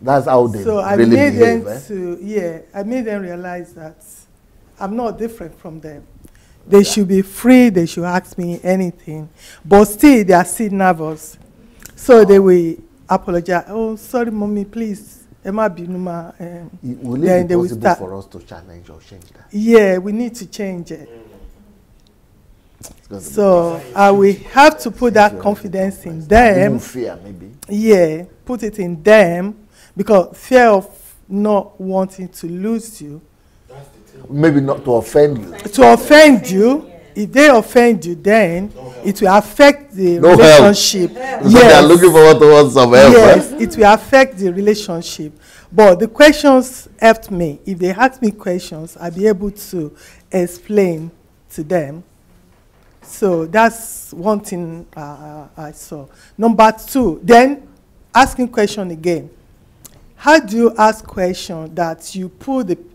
That's how they so I really made behave, them I made them realize that I'm not different from them. They should be free, they should ask me anything. But still, they are still nervous. So they will apologize. Oh, sorry, mommy, please. Will it be possible for us to challenge or change that? Yeah, we need to change it. So I will have to put that confidence in them. Fear, maybe. Yeah, put it in them, because fear of not wanting to lose you. Maybe not to offend you. To offend you. If they offend you, then it will affect the relationship. Yes. So they are looking forward towards some help. Yes, it will affect the relationship. But the questions helped me. If they ask me questions, I'll be able to explain to them. So that's one thing I saw. Number two, then asking question again. How do you ask question that you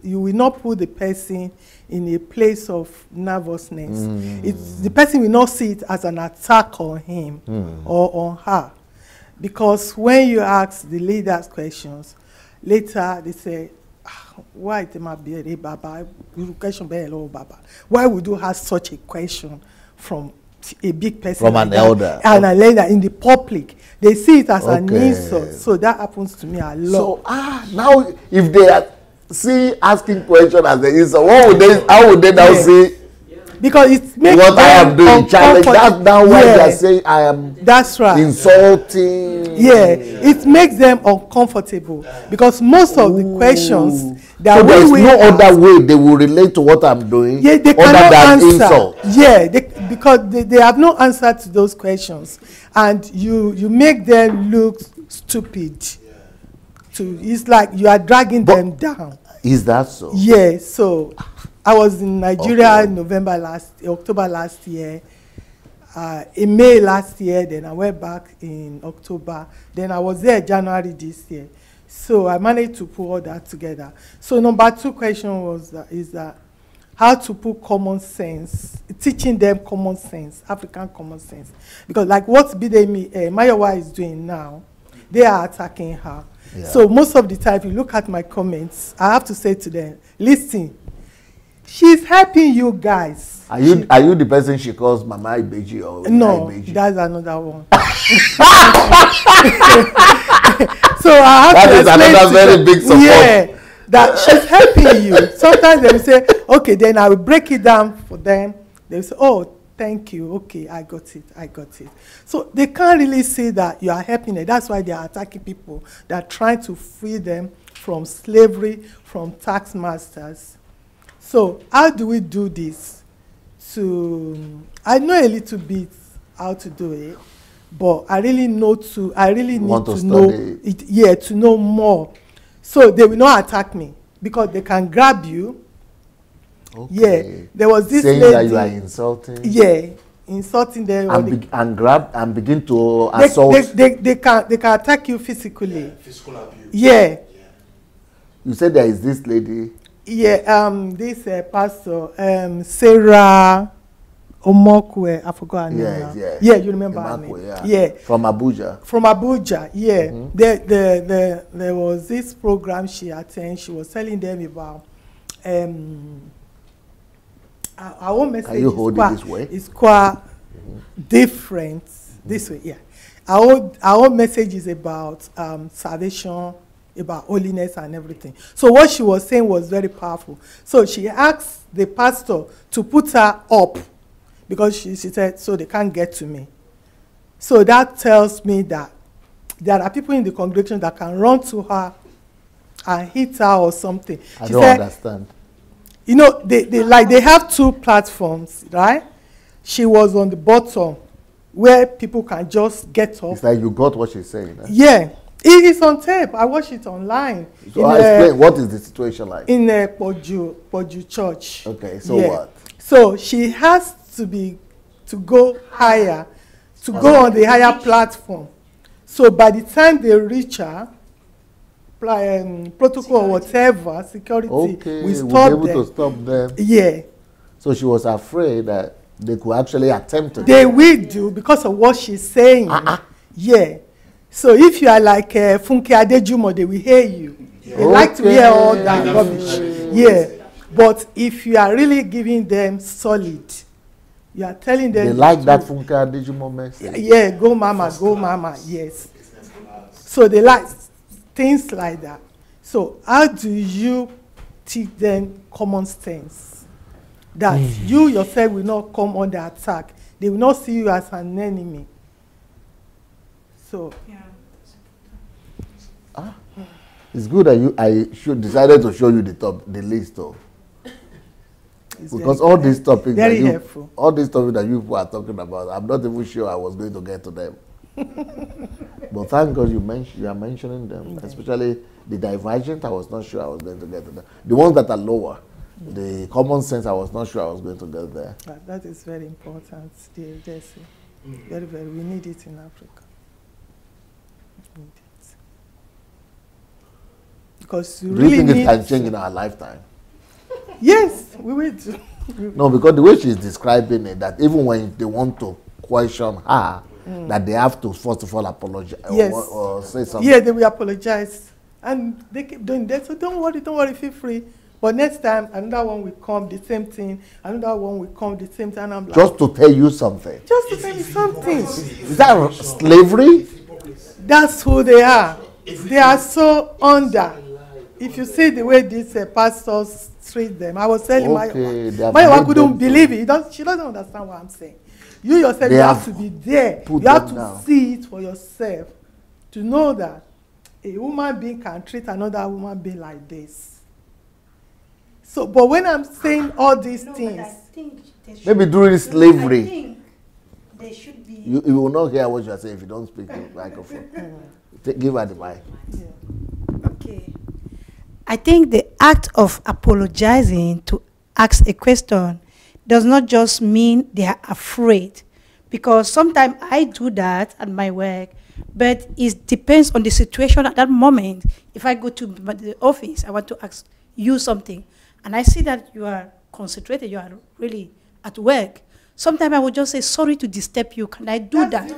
will not put the person in a place of nervousness? The person will not see it as an attack on him or on her. Because when you ask the leaders questions, later they say, why it might be a Baba? Question by hello Baba. Why would you have such a question from a big person? From an elder. And an elder in the public. They see it as an insult. So that happens to me a lot. So now if they are asking question as an insult, what would they? How would they now see? Because it makes what I am doing challenge. That's now why they are saying I am. That's right. Insulting. Yeah, it makes them uncomfortable because most of the questions that so there is no other way they will relate to what I'm doing. Yeah, they cannot answer. Insult. Yeah, because they have no answer to those questions, and you make them look stupid. It's like you are dragging them down. Is that so? Yeah. So I was in Nigeria in October last year. In May last year, then I went back in October. Then I was there January this year. So I managed to put all that together. So number 2 question is that how to put common sense, teaching them common sense, African common sense. Because like what Mayowa is doing now, they are attacking her. Yeah. So most of the time, if you look at my comments, I have to say to them, listen, she's helping you guys. Are you the person she calls Mama Ibeji or no? Ibeji? That's another one. So I have that to is another very big support. Yeah, that she's helping you. Sometimes they will say, okay, then I will break it down for them. They will say, oh, thank you. Okay, I got it. So they can't really see that you are helping them. That's why they are attacking people. They are trying to free them from slavery, from tax masters. So how do we do this? I know a little bit how to do it, but I really need to know it. Yeah, to know more. So they will not attack me because they can grab you. Okay. Yeah, there was this saying lady, that you are insulting. Yeah, insulting them and grab and begin to assault. They can attack you physically. Yeah, physical abuse. Yeah. You said there is this lady. Yeah, this pastor, Sarah Omokwe, I forgot her name now. Yeah, you remember her name. Yeah. From Abuja. Yeah. There was this program she attended. She was telling them about our own message. Can you hold it this way? It's quite different this way. Yeah, our own message is about salvation, about holiness and everything. So what she was saying was very powerful. So she asked the pastor to put her up because she said, so they can't get to me. So that tells me that there are people in the congregation that can run to her and hit her or something. I don't understand. You know, they have 2 platforms, right? She was on the bottom where people can just get off. It's like you got what she's saying. Huh? Yeah. It is on tape. I watched it online. So explain, what is the situation like? In a Poju church. Okay, so what? So she has to go higher, to go on the higher platform. So by the time they reach her, protocol or whatever, security, we stop them. To stop them. Yeah. So she was afraid that they could actually attempt it. They will do because of what she's saying. Yeah. So if you are like Funke Adejumo, they will hear you. They like to hear all that rubbish. Yeah. But if you are really giving them solid, you are telling them. They like that Funke Adejumo message. Yeah, go mama, yes. So they like things like that. So how do you teach them common sense? That you yourself will not come under attack. They will not see you as an enemy. So it's good that I decided to show you the list though. Because all these topics that you are talking about, I'm not even sure I was going to get to them. But thank God you are mentioning them, especially the Divergent. I was not sure I was going to get to them. The ones that are lower, the common sense, I was not sure I was going to get there. That is very important, dear Jesse. Very, very. We need it in Africa. We need it. Because you really think it can change in our lifetime? Yes, we will do. No, because the way she's describing it, that even when they want to question her, that they have to first of all apologize or say something. Yeah, they will apologize. And they keep doing that. So don't worry, feel free. But next time, another one will come, the same thing. Another one will come, the same thing. And I'm like, just to tell you something. just to tell you something. Is that slavery? That's who they are. They are so under. If you see the way these pastors treat them, I was telling Mayowa couldn't believe it. She doesn't understand what I'm saying. You yourself, you have to be there. You have to see it for yourself to know that a human being can treat another human being like this. So, but when I'm saying all these things, maybe during slavery, I think they should be. You will not hear what you are saying if you don't speak to the microphone. Give her the mic. yeah. Okay. I think the act of apologizing to ask a question does not just mean they are afraid, because sometimes I do that at my work, but it depends on the situation at that moment. If I go to the office, I want to ask you something, and I see that you are concentrated, you are really at work. Sometimes I would just say, sorry to disturb you. Can I do that?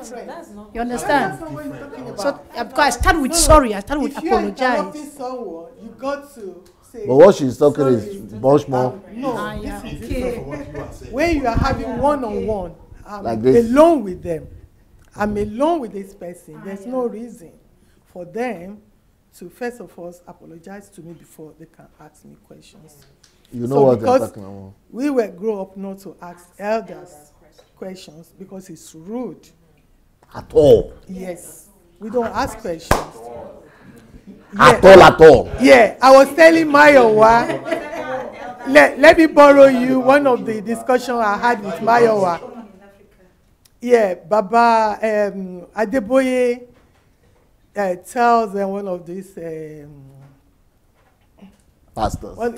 You understand? That's not what you're talking about. So I start with sorry. I start with if you are apologize. interrupting someone, you got to say. But what she's talking sorry, is much more. No, Yeah, this is okay. Different from what you are saying. when you are having one-on-one, I'm Like this. alone with them. I'm alone with this person. There's no reason for them to first of all apologize to me before they can ask me questions. You know So what they're because talking about. we were grow up not to ask elders questions because it's rude. At all. Yes, we don't ask questions. At all. Yeah, I was telling Mayowa, let me borrow you one of the discussion I had with Mayowa. Yeah, Baba Adeboye tells one of these Pastors. tell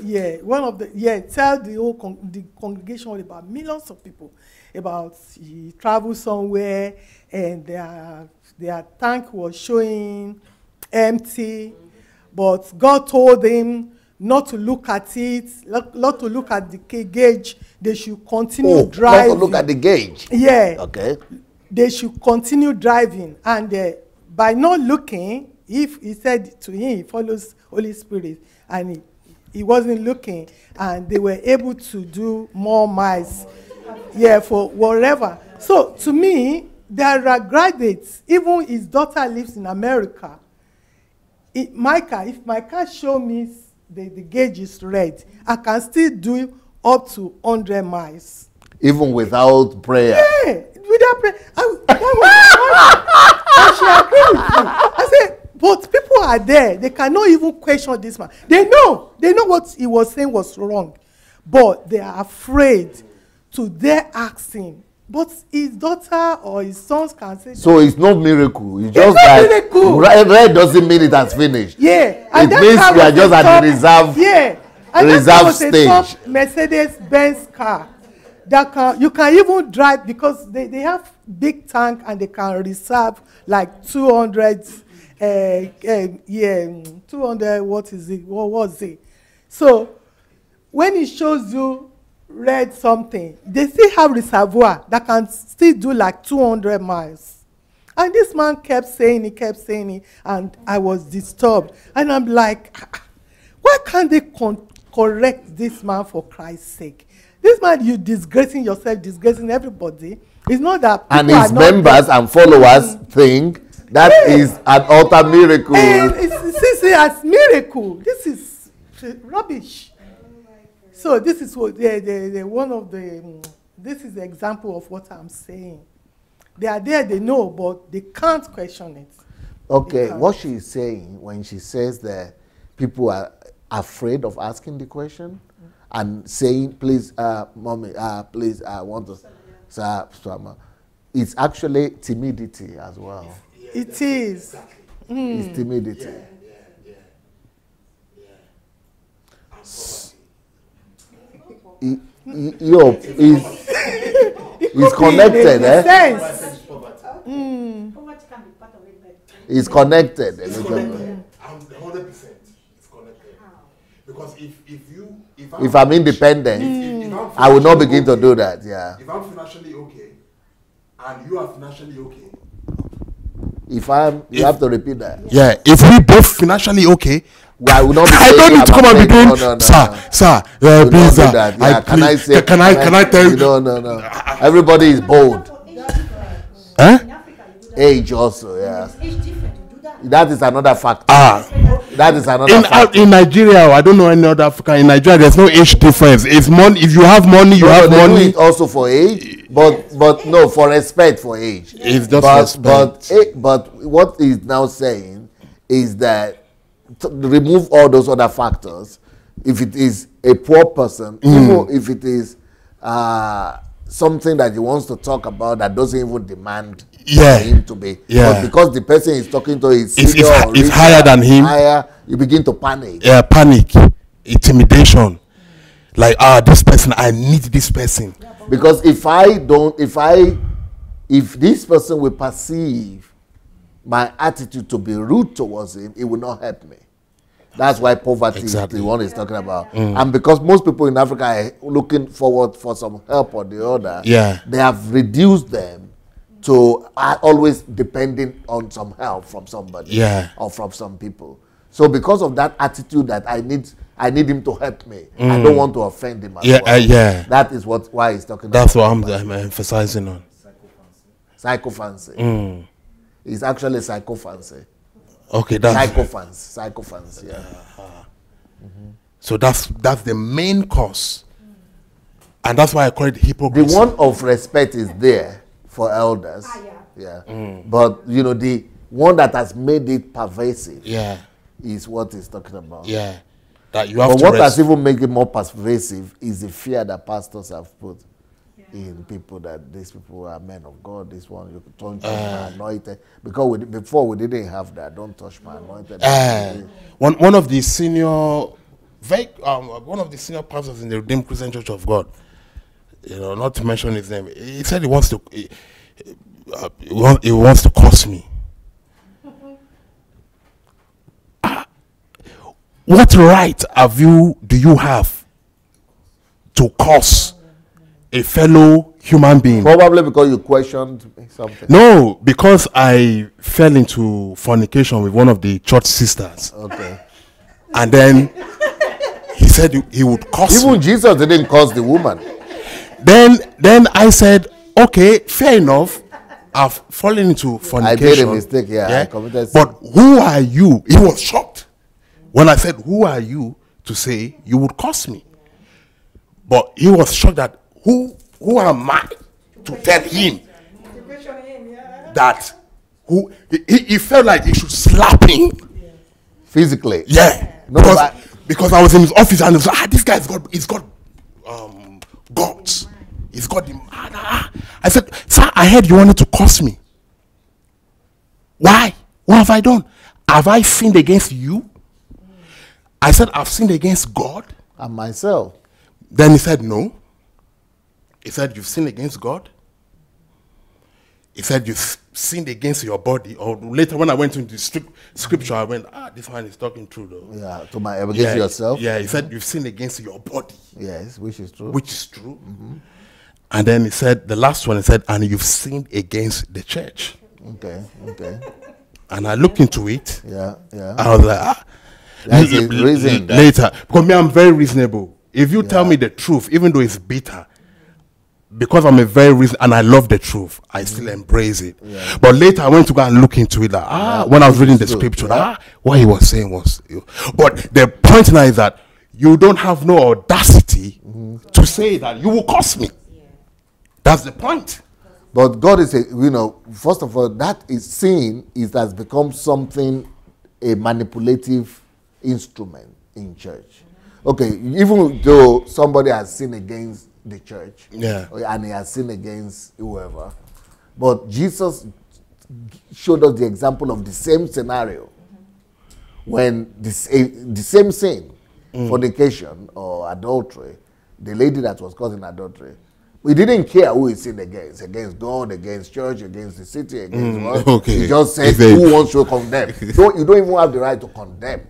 the whole the congregation about millions of people about he traveled somewhere and their tank was showing empty, but God told him not to look at it, not to look at the gauge. They should continue driving. Not to look at the gauge. Yeah. Okay. They should continue driving, and by not looking, if he said to him, he follows Holy Spirit, and he wasn't looking, and they were able to do more miles, for whatever. So to me, there are graduates. Even his daughter lives in America. If my car show me the gauge is red, I can still do up to 100 miles. Even without prayer. Yeah, without prayer. And she agreed with me. I said, but people are there. They cannot even question this man. They know what he was saying was wrong. But they are afraid to dare ask him. But his daughter or his sons can say. So it's no miracle. It's It's just not like miracle. red doesn't mean it has finished. Yeah. It means we are just at the reserve. Yeah. And reserve that was stage. a Mercedes-Benz car that you can even drive because they have big tank and they can reserve like 200. 200. What is it? What was it? So when it shows you red something, they still have reservoir that can still do like 200 miles. And this man kept saying it, and I was disturbed. And I'm like, why can't they correct this man for Christ's sake? This man, you disgracing yourself, disgracing everybody. It's not that people And his members and followers think that is an utter miracle. And it's as miracle. This is rubbish. So this is what one of the this is the example of what I'm saying. They are there, they know, but they can't question it. Okay, what she is saying when she says that people are afraid of asking the question and saying, please, mommy, please, I want to, sir, it's actually timidity as well. It is. It's timidity. He's connected, eh? Sense. He's connected. It's connected. 100%. It's connected. Because if I'm independent, I will not begin to do that. Yeah. If I'm financially okay, and you are financially okay, If I'm, you have to repeat that. Yeah, if we both financially okay, I will not be I don't need to come and be doing, sir, please, sir. Yeah, can I say? Can I tell you? No. Everybody is bold. Huh? Age also, yeah. That is another factor. That is another factor. In Nigeria, I don't know any other Africa. In Nigeria, there's no age difference. It's money. If you have money, you have money. Do it also for age, but no, for respect for age. It's just respect. But what he's now saying is that to remove all those other factors. If it is a poor person, even if it is something that he wants to talk about that doesn't even demand for him to be. But because the person is talking to is it's higher than him. You begin to panic. Yeah, panic, intimidation. Like, this person, I need this person. Because if this person will perceive my attitude to be rude towards him, it will not help me. That's why poverty is the one he's talking about. And because most people in Africa are looking forward for some help or the other, they have reduced them to always depending on some help from somebody or from some people. So because of that attitude that I need him to help me, I don't want to offend him as well. That is why he's talking about. That's what I'm emphasizing on. Psychophancy. It's actually psychophancy. Okay, that's psychophancy, yeah. So that's the main cause, and that's why I call it hypocrisy. The one of respect is there for elders, but you know, the one that has made it pervasive, is what he's talking about. Yeah, that you have. But what has even made it more pervasive is the fear that pastors have put in people, that these people are men of God. This one, you don't touch my anointed, because before we didn't have that. Don't touch my anointed. One of the senior pastors in the Redeemed Christian Church of God, you know, not to mention his name, he said he wants to curse me. What right do you have to curse a fellow human being? Probably because you questioned something. No, because I fell into fornication with one of the church sisters. Okay. And then he said he would curse me. Even Jesus didn't curse the woman. Then I said, okay, fair enough. I've fallen into fornication. I made a mistake, I committed sin. But who are you? He was shocked when I said, who are you to say you would curse me? But he was shocked that who am I to tell him that he felt like he should slap him physically. Yeah, because I was in his office and he was like, this guy's got guts. He's got the I said, sir, I heard you wanted to curse me. Why? What have I done? Have I sinned against you? I said, I've sinned against God and myself. Then he said, no. He said, you've sinned against God. He said, you've sinned against your body. Or later, when I went into the scripture, I went, this man is talking true, though. Yeah, against yourself. Yeah, he said, you've sinned against your body. Yes, which is true. Which is true. And then he said, the last one, he said, and you've sinned against the church. Okay. And I looked into it. Yeah. I was like, that's the reason. Later, because me, I'm very reasonable. If you tell me the truth, even though it's bitter, because I'm a very reason and I love the truth, I still embrace it. Yeah. But later I went to go and look into it. When I was reading the scripture, what he was saying was, but the point now is that you don't have no audacity to say that you will curse me. That's the point. But God is, first of all, that is sin has become something, a manipulative instrument in church. Okay, even though somebody has sinned against the church, and he has sinned against whoever, but Jesus showed us the example of the same scenario when the same sin, fornication or adultery, the lady that was caught in adultery, we didn't care who he sinned against God, against church, against the city, against what. Okay. He just said, who wants to condemn? You don't even have the right to condemn.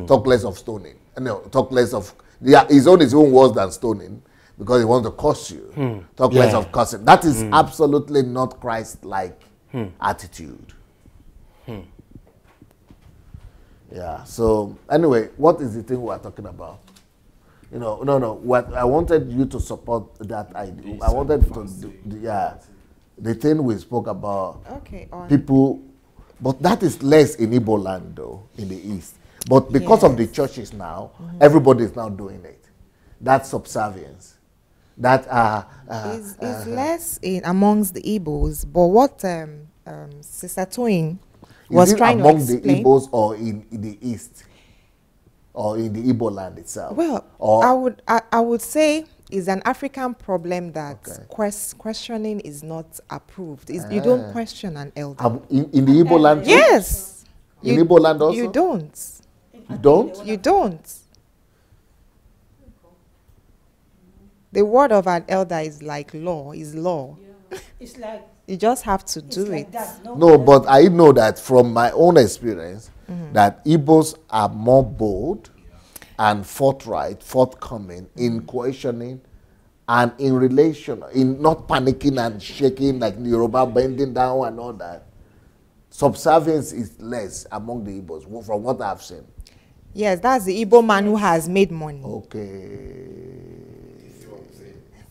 Talk less of stoning. No, talk less of, his own is even worse than stoning, because he wants to curse you. Talk less of cursing. That is absolutely not Christ-like attitude. Yeah. So anyway, what is the thing we are talking about? You know, no. What I wanted you to support that idea. I wanted to, the thing we spoke about. Okay. People, but that is less in Igbo land though, in the east. But because of the churches now, everybody is now doing it. That subservience. That is less in amongst the Igbos, but what Sister Toyin was trying to explain. Among the Igbos or in the east, or in the Igbo land itself? Well, or I would say is an African problem that questioning is not approved. You don't question an elder. In the Igbo land too? Yes. In Igbo land also? You don't. You don't? You don't. The word of an elder is like law, is law. Yeah. It's like you just have to do like it. that. No, but I know that from my own experience, that Igbos are more bold and forthcoming in questioning and in relation, in not panicking and shaking like the Yoruba bending down and all that. Subservience is less among the Igbos, from what I've seen. Yes, that's the Igbo man who has made money. Okay.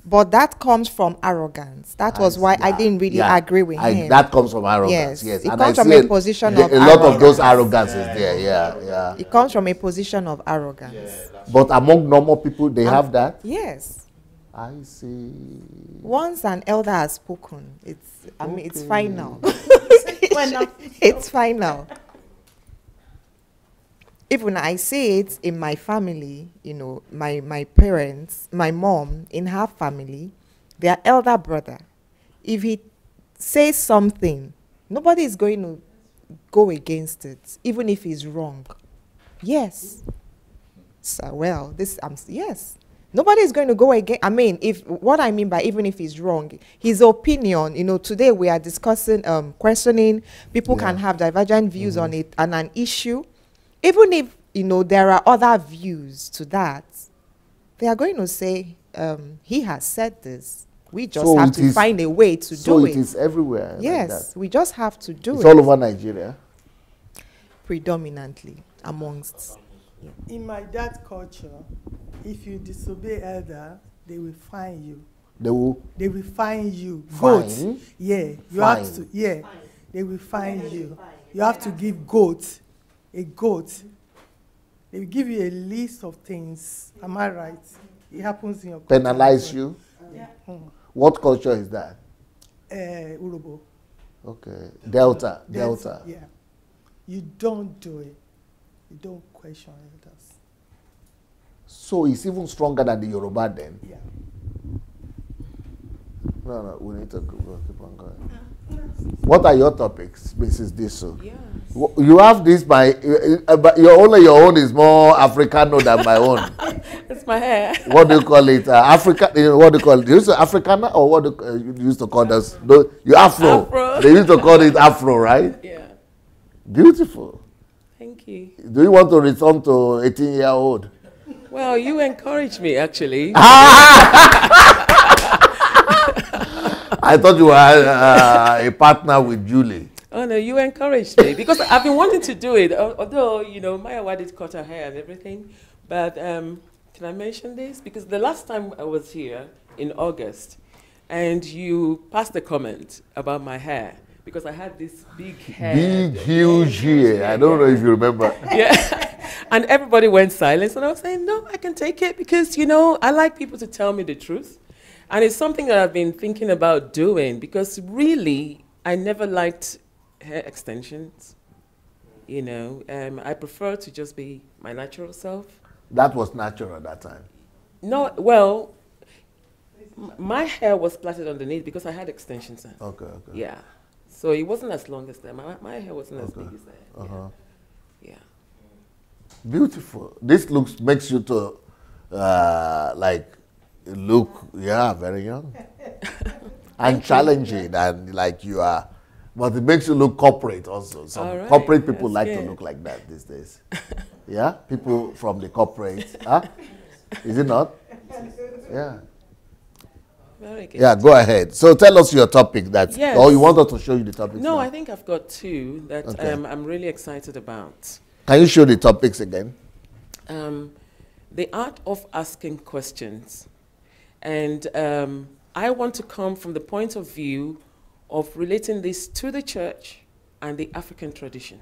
But that comes from arrogance. That was why I didn't really agree with him. That comes from arrogance, yes. It And comes I from a position of a lot of those arrogances there, yeah. It comes from a position of arrogance. But among normal people, they have that? Yes. I see. Once an elder has spoken, it's it's final. Well, It's final. Even I see it in my family, you know, my parents, my mom, in her family, their elder brother, if he says something, nobody is going to go against it, even if he's wrong. Yes. So, well, yes. Nobody is going to go against, what I mean by even if he's wrong, his opinion, you know, today we are discussing, questioning, people can have divergent views on it and an issue. Even if, you know, there are other views to that, they are going to say, he has said this. We just have to find a way to do it. So it is everywhere. Yes, like we just have to do it. It's all over Nigeria? Predominantly amongst. In my dad's culture, if you disobey elder, they will fine you. They will fine you. Fine? Goat. Yeah. You Fine. have to, they will fine you. You have to give goat. A goat. They will give you a list of things. Am I right? It happens in your culture. penalize you? Yeah. What culture is that? Urobo. Okay. Delta. Yeah. You don't do it. You don't question elders. So it's even stronger than the Yoruba then? Yeah. No, we need to keep on going. What are your topics, Mrs. Diso? Yes. You have this but your own is more Africano than my own. It's my hair. What do you call it? Africa? What do you call it? You used to Africana or what do you used to call us? You Afro. Afro. They used to call it Afro, right? Yeah. Beautiful. Thank you. Do you want to return to 18-year-old? Well, you encouraged me, actually. I thought you were a partner with Julie. Oh, no, you encouraged me because I've been wanting to do it. Although, you know, Maya did cut her hair and everything. But can I mention this? Because the last time I was here in August, and you passed a comment about my hair. Because I had this big hair. Big, huge hair. I don't know if you remember. Yeah. And everybody went silent. And I was saying, no, I can take it because, you know, I like people to tell me the truth. And it's something that I've been thinking about doing because really, I never liked hair extensions. You know, I prefer to just be my natural self. That was natural at that time. No, well, my hair was plaited underneath because I had extensions. Okay. Yeah. So it wasn't as long as them. My hair wasn't as big as that. Yeah. Beautiful. This makes you to look very young and challenging and like you are, but it makes you look corporate also. Some corporate people like to look like that these days. Yeah, people from the corporate, huh? Is it not? Yeah. Very good. Yeah, go ahead. So tell us your topic that, Yes. or you want us to show you the topics? No, now? I think I've got two that Okay. I'm really excited about. Can you show the topics again? The art of asking questions. And I want to come from the point of view of relating this to the church and the African tradition.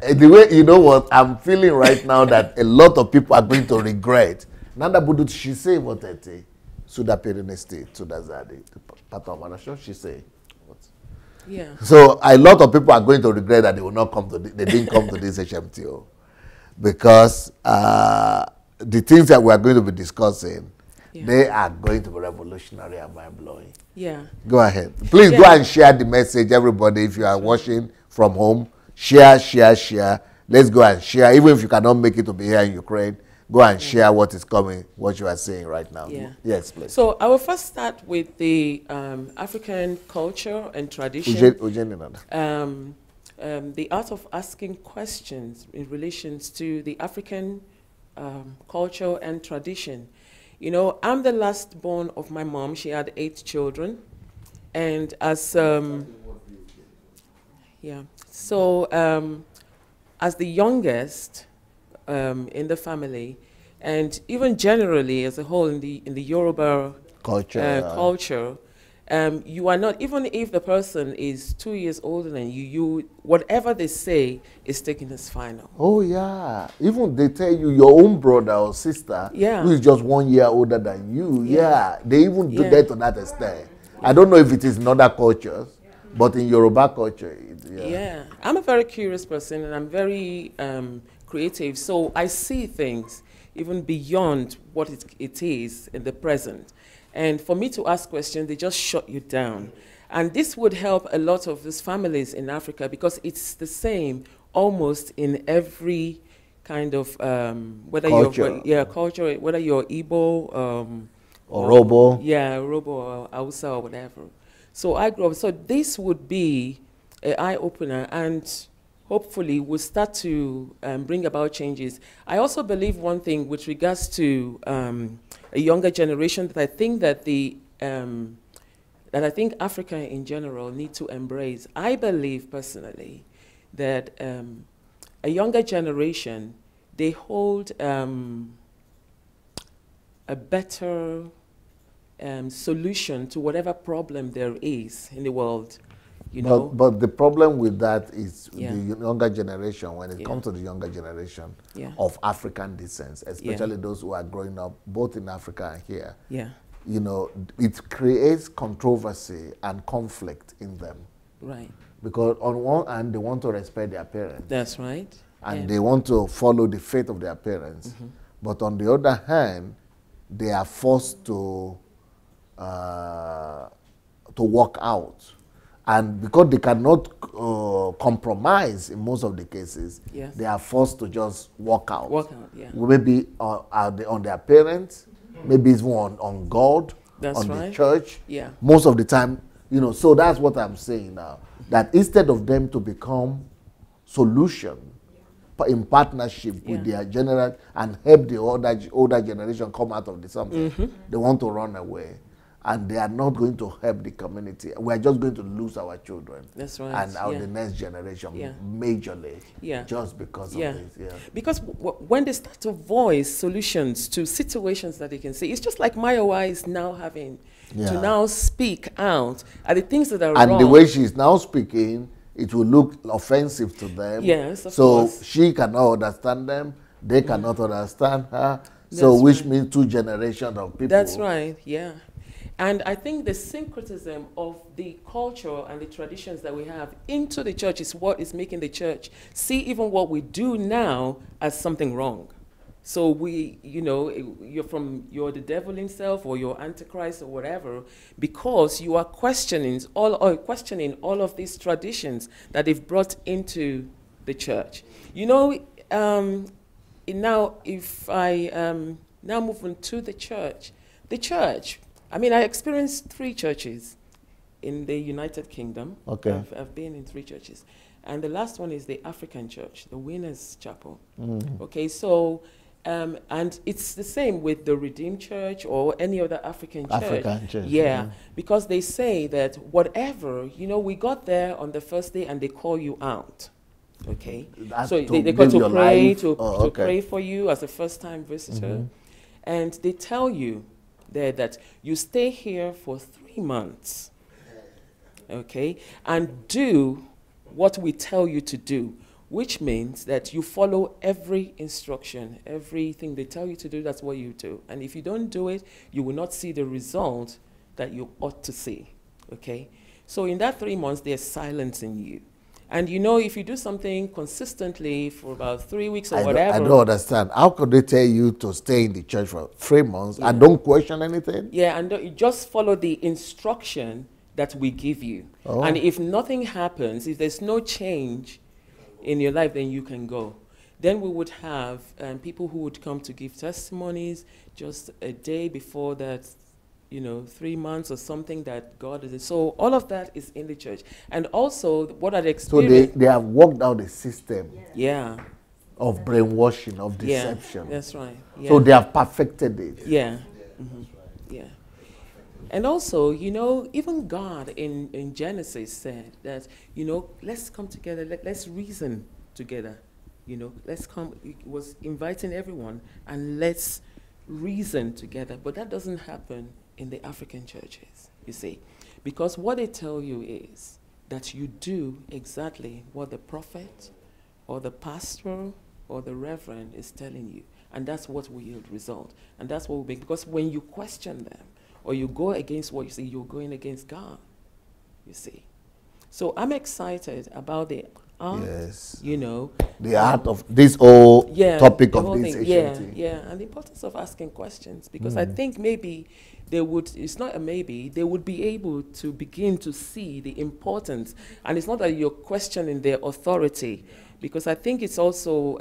The way, you know what, I'm feeling right now that a lot of people are going to regret. Nanda Budu, she say what I say. Suda Pereneste, Suda Zadi, part of Manasho, she say. Yeah. So a lot of people are going to regret that they will not come to, they didn't come to this HMTO. Because the things that we are going to be discussing, they are going to be revolutionary and mind-blowing. Yeah. Go ahead. Please go and share the message, everybody. If you are watching from home, share. Let's go and share. Even if you cannot make it to be here in Ukraine, go and share what is coming, what you are saying right now. Yeah. Yes, please. So I will first start with the African culture and tradition. The art of asking questions in relation to the African culture and tradition. You know, I'm the last born of my mom. She had 8 children. And as, as the youngest in the family, and even generally as a whole in the Yoruba culture, you are not, even if the person is 2 years older than you, whatever they say is taken as final. Oh, yeah. Even they tell you your own brother or sister who is just 1 year older than you. Yeah. They even do that to that extent. I don't know if it is in other cultures, but in Yoruba culture, I'm a very curious person and I'm very creative. So I see things even beyond what it is in the present. And for me to ask questions, they just shut you down. And this would help a lot of these families in Africa because it's the same almost in every kind of, whether culture, whether you're Igbo, or Robo. Yeah, Robo or Hausa or whatever. So I grew up, so this would be an eye-opener and hopefully will start to bring about changes. I also believe one thing with regards to a younger generation that I think that Africa in general need to embrace. I believe personally that a younger generation, they hold a better solution to whatever problem there is in the world. You know? But the problem with that is the younger generation, when it comes to the younger generation of African descent, especially those who are growing up both in Africa and here, you know, it creates controversy and conflict in them. Right. Because on one hand, they want to respect their parents. That's right. And they want to follow the faith of their parents. Mm-hmm. But on the other hand, they are forced to walk out. And because they cannot compromise in most of the cases, they are forced to just walk out. Maybe on their parents, maybe it's more on God, on the church. Most of the time, you know, so that's what I'm saying now. That instead of them to become solution in partnership with their general and help the older generation come out of the something, they want to run away. And they are not going to help the community. We are just going to lose our children. That's right. And the next generation majorly. Just because of this. Because when they start to voice solutions to situations that they can see, it's just like Mayowa is now having to now speak out at the things that are wrong. And the way she is now speaking, it will look offensive to them. Yes, of course. So she cannot understand them. They cannot understand her. So which means 2 generations of people. That's right, And I think the syncretism of the culture and the traditions that we have into the church is what is making the church see even what we do now as something wrong. So we, you know, you're the devil himself or you're Antichrist or whatever, because you are questioning all of these traditions that they've brought into the church. You know, now if I now move on to the church, I mean, I experienced 3 churches in the United Kingdom. Okay. I've been in 3 churches. And the last one is the African church, the Winners Chapel. Okay, so And it's the same with the Redeemed Church or any other African church. Yeah. Because they say that whatever, you know, we got there on the first day and they call you out. Okay? So they got to pray, to pray for you as a first-time visitor. And they tell you there that you stay here for 3 months. Okay? And do what we tell you to do, which means that you follow every instruction, everything they tell you to do, that's what you do. And if you don't do it, you will not see the result that you ought to see, okay? So in that 3 months, there's silence in you. And you know, if you do something consistently for about 3 weeks or whatever. I don't understand. How could they tell you to stay in the church for 3 months and don't question anything? Yeah, and you just follow the instruction that we give you. And if nothing happens, if there's no change in your life, then you can go. Then we would have people who would come to give testimonies just a day before that, you know, 3 months or something that God is. So all of that is in the church. And also what I'd experienced. So they have worked out a system of brainwashing, of deception. Yeah, that's right. Yeah. So they have perfected it. Yeah. Yeah. And also, you know, even God in Genesis said that, you know, let's come together, let's reason together, you know, let's come, he was inviting everyone, and let's reason together. But that doesn't happen in the African churches, you see, because what they tell you is that you do exactly what the prophet or the pastor or the reverend is telling you, and that's what will yield result, and that's what will make, because when you question them, or you go against what you see, you're going against God, you see. So I'm excited about the art, you know. The art of this whole topic of this HMT. Yeah, and the importance of asking questions, because I think maybe they would, it's not a maybe, they would be able to begin to see the importance. And it's not that you're questioning their authority, because I think it's also,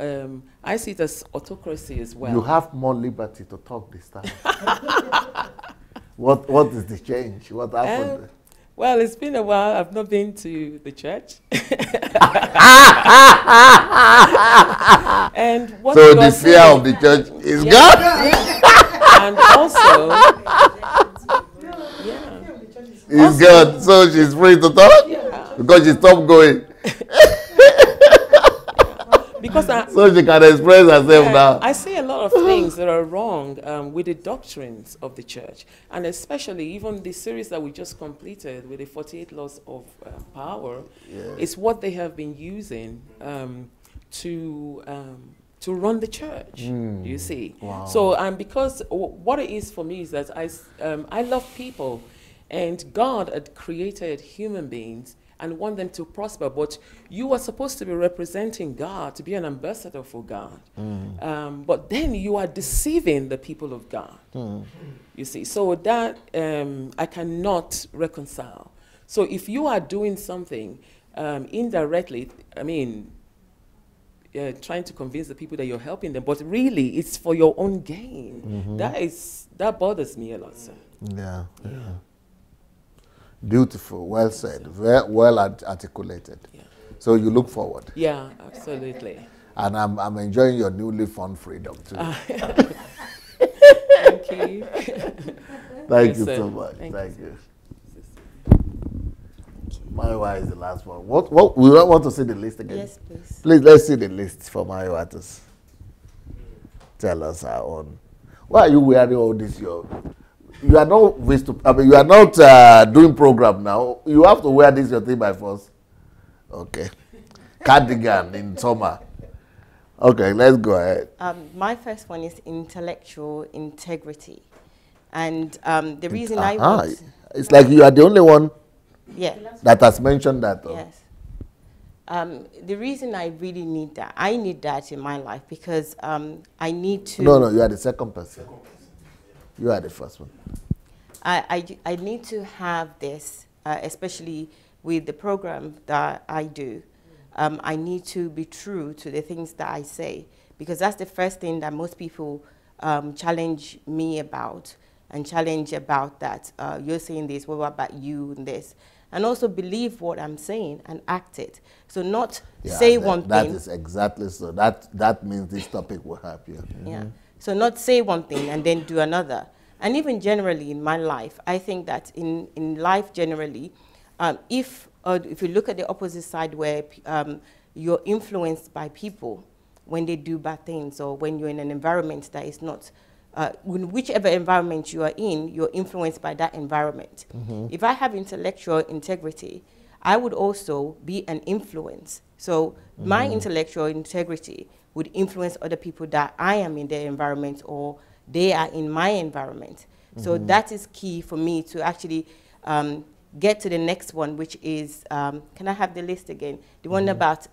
I see it as autocracy as well. You have more liberty to talk this time. What is the change? What happened? Well, it's been a while. I've not been to the church. And what so the fear of the church is gone? And also, it's gone. So she's free to talk? Because she stopped going. Because so she can express herself now. I see a lot of things that are wrong with the doctrines of the church, and especially even the series that we just completed with the 48 laws of power. It's what they have been using to run the church. You see. Wow. So because what it is for me is that I love people, and God had created human beings and want them to prosper, but you are supposed to be representing God, to be an ambassador for God. But then you are deceiving the people of God. You see, so that I cannot reconcile. So if you are doing something indirectly, I mean, trying to convince the people that you're helping them, but really it's for your own gain. That bothers me a lot, sir. Yeah. Beautiful, well said, very well articulated. So you look forward. Yeah, absolutely. And I'm enjoying your newly found freedom too. Thank you. Thank you so much. Thank you. Maiwa is the last one. What we want to see the list again? Yes, please. Please, let's see the list for Maiwa to tell us our own. Why are you wearing all this? You are not you are not doing program now. You have to wear this your thing by force. Okay. Cardigan in summer. Okay, let's go ahead. My first one is intellectual integrity. And the reason I want... It's like you are the only one that has mentioned that. Though. Yes. The reason I really need that, I need that in my life because I need to... No, you are the second person. You are the first one. I need to have this, especially with the program that I do. I need to be true to the things that I say, because that's the first thing that most people challenge me about, and challenge about that. You're saying this, what about you and this? and also believe what I'm saying and act it. So not say one thing. That is exactly so. That means this topic will help you. Yeah. So not say one thing and then do another. And even generally in my life, I think that in life generally, if you look at the opposite side where you're influenced by people when they do bad things, or when you're in an environment that is not, whichever environment you are in, you're influenced by that environment. If I have intellectual integrity, I would also be an influence. So my intellectual integrity would influence other people that I am in their environment or they are in my environment. So that is key for me to actually get to the next one, which is, can I have the list again? The one about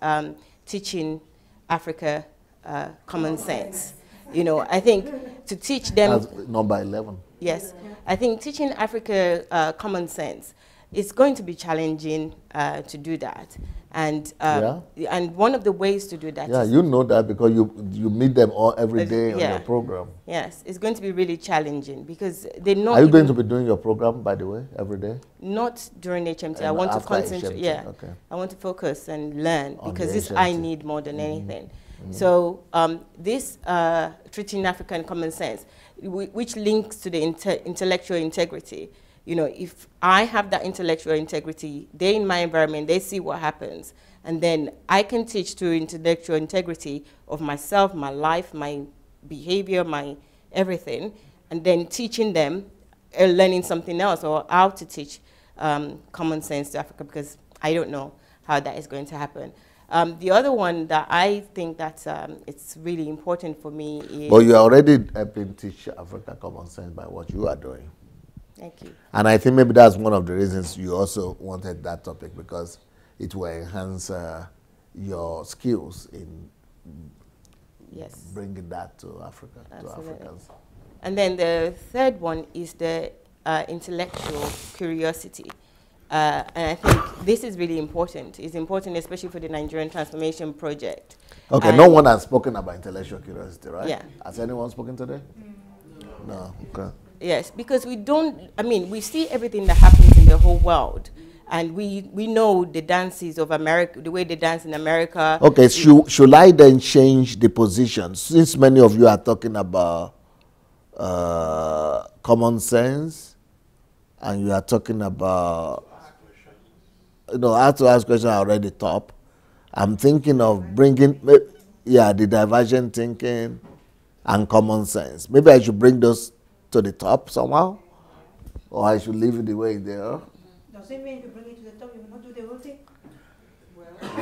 teaching Africa common sense. You know, I think to teach them... That's number 11. Yes. I think teaching Africa common sense is going to be challenging to do that. And and one of the ways to do that is... you know that because you meet them all every day on your program. Yes, it's going to be really challenging because they're not... Are you going to be doing your program, by the way, every day? Not during HMT. I want to concentrate. HMT, yeah, okay. I want to focus and learn On because the this HMT. I need more than anything. So this treating African common sense, which links to the intellectual integrity. You know, if I have that intellectual integrity, they're in my environment, they see what happens. And then I can teach through intellectual integrity of myself, my life, my behavior, my everything. And then teaching them, learning something else or how to teach common sense to Africa, because I don't know how that is going to happen. The other one that I think that it's really important for me is... But you are already helping teach Africa common sense by what you are doing. Thank you. And I think maybe that's one of the reasons you also wanted that topic, because it will enhance your skills in bringing that to Africa, to Africans. And then the third one is the intellectual curiosity. And I think this is really important. It's important especially for the Nigerian Transformation Project. Okay, and no one has spoken about intellectual curiosity, right? Yeah. Has anyone spoken today? No, okay. Yes, because we don't, I mean, we see everything that happens in the whole world. And we know the dances of America, the way they dance in America. Okay, should I then change the position? Since many of you are talking about common sense, and you are talking about, you know, how to ask questions are already top. I'm thinking of bringing, the divergent thinking and common sense. Maybe I should bring those to the top somehow, or I should leave it the way they are. Does it mean if you bring it to the top, you will not do the whole thing?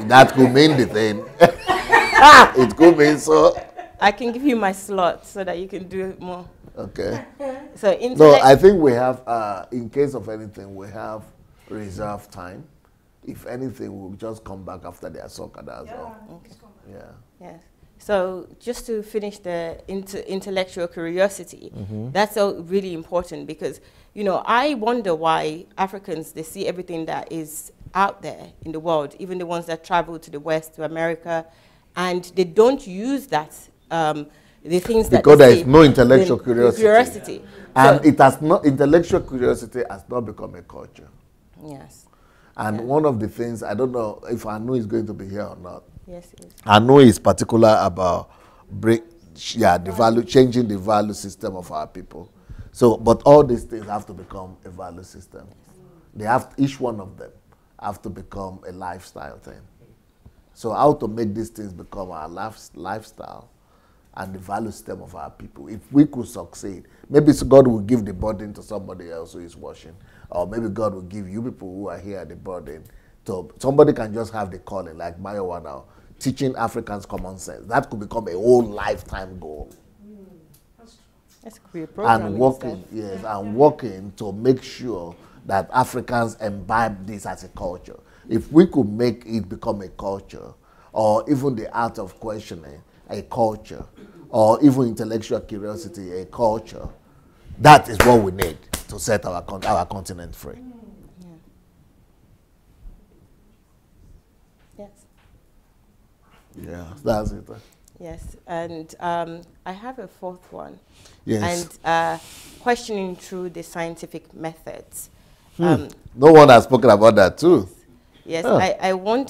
That could mean the thing. It could mean so. I can give you my slot so that you can do more. Okay. So no, I think we have, in case of anything, we have reserved time. If anything, we'll just come back after the soccer as well. Okay. Yeah. Yes. So just to finish the intellectual curiosity, that's really important because, you know, I wonder why Africans, they see everything that is out there in the world, even the ones that travel to the West, to America, and they don't use that, the things that because they there see, is no intellectual curiosity. And so it has not, intellectual curiosity has not become a culture. Yes. And one of the things, I don't know if Anu is going to be here or not. Yes, it is. Anu is particular about changing the value system of our people. So, but all these things have to become a value system. They have, each one of them have to become a lifestyle thing. So how to make these things become our lifestyle and the value system of our people. If we could succeed, maybe God will give the burden to somebody else who is watching, or maybe God will give you people who are here the burden. So somebody can just have the calling, like Mayowa now, teaching Africans common sense. That could become a whole lifetime goal. That's a great program. And working, yes, and working to make sure that Africans imbibe this as a culture. If we could make it become a culture, or even the art of questioning, a culture, or even intellectual curiosity, a culture, that is what we need to set our continent free. Yes. Yeah, that's it. Yes, and I have a fourth one. Yes. And questioning through the scientific methods. No one has spoken about that too. Yes, Huh. I want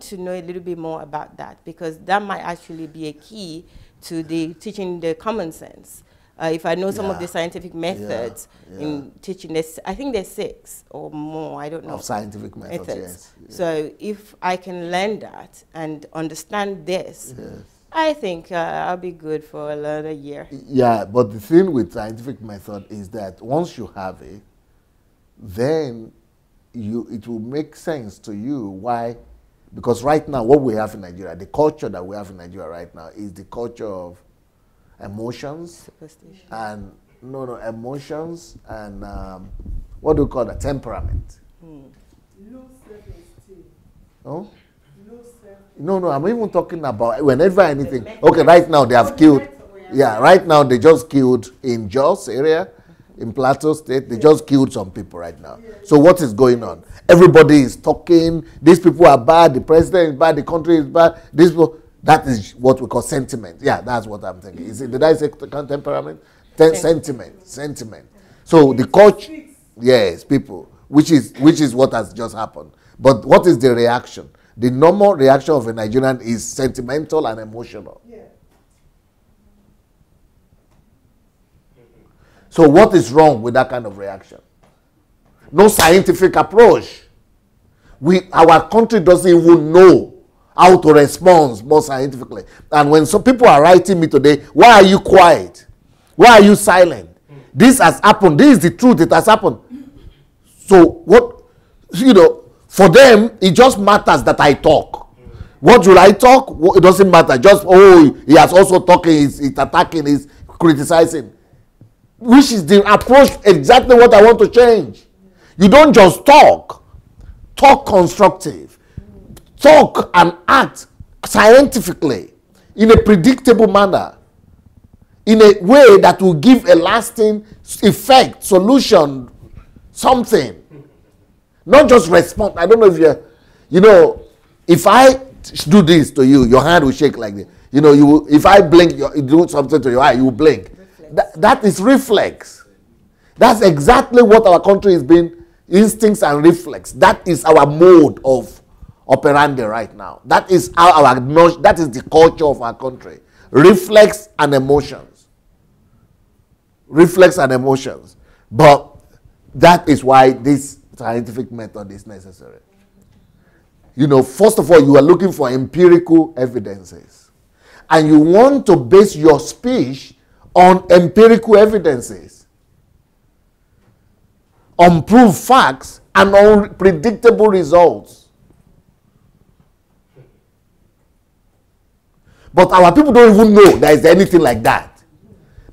to know a little bit more about that, because that might actually be a key to the teaching the common sense. If I know some of the scientific methods in teaching this, I think there's 6 or more, I don't know. Of scientific methods, yes. So if I can learn that and understand this, I think I'll be good for another year. Yeah, but the thing with scientific method is that once you have it, then it will make sense to you why, because right now what we have in Nigeria, the culture that we have in Nigeria right now is the culture of emotions and emotions and what do we call that, temperament. Low self-esteem. No? Low self-esteem. No, I'm even talking about whenever anything. Okay, right now they have killed. Yeah, right now they just killed in Jos area, in Plateau State. They just killed some people right now. So what is going on? Everybody is talking. These people are bad. The president is bad. The country is bad. These people. That is what we call sentiment. Yeah, that's what I'm thinking. Did I say temperament? Sentiment. So the culture, yes, people, which is what has just happened. But what is the reaction? The normal reaction of a Nigerian is sentimental and emotional. Yeah. So what is wrong with that kind of reaction? No scientific approach. Our country doesn't even know how to respond more scientifically. And when some people are writing me today, why are you quiet? Why are you silent? This has happened. This is the truth. It has happened. So what, for them, it just matters that I talk. What should I talk? It doesn't matter. Just, he has also talking, he's attacking, he's criticizing. Which is the approach, exactly what I want to change. You don't just talk. Talk constructive. Talk and act scientifically in a predictable manner, in a way that will give a lasting effect, solution, something. Not just respond. I don't know if if I do this to you, your hand will shake like this. If I blink, you do something to your eye, you will blink. That is reflex. That's exactly what our country has been, instincts and reflex. That is our mode of operandi right now. That is that is the culture of our country. Reflex and emotions. Reflex and emotions. But that is why this scientific method is necessary. First of all, you are looking for empirical evidences. And you want to base your speech on empirical evidences, on proved facts, and on predictable results. But our people don't even know there is anything like that.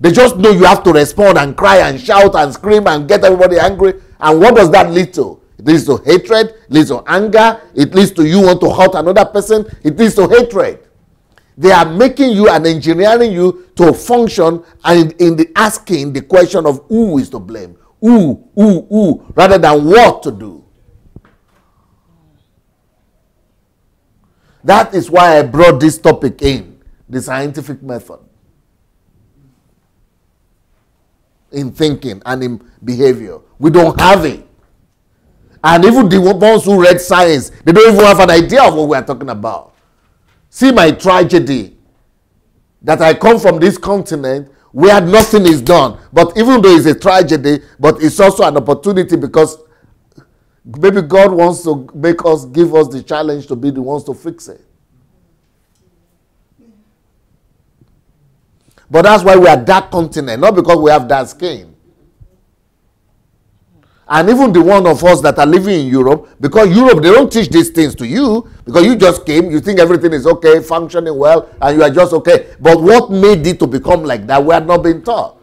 They just know you have to respond and cry and shout and scream and get everybody angry. And what does that lead to? It leads to hatred, it leads to anger, it leads to you want to hurt another person, it leads to hatred. They are making you and engineering you to function and in the asking the question of who is to blame. Who, rather than what to do. That is why I brought this topic in, the scientific method. In thinking and in behavior. We don't have it. And even the ones who read science, they don't even have an idea of what we are talking about. See my tragedy, that I come from this continent where nothing is done. But even though it's a tragedy, but it's also an opportunity, because maybe God wants to give us the challenge to be the ones to fix it. But that's why we are dark continent, not because we have dark skin. And even the one of us that are living in Europe, because Europe, they don't teach these things to you, because you just came, you think everything is okay, functioning well, and you are just okay. But what made it to become like that, we have not been taught.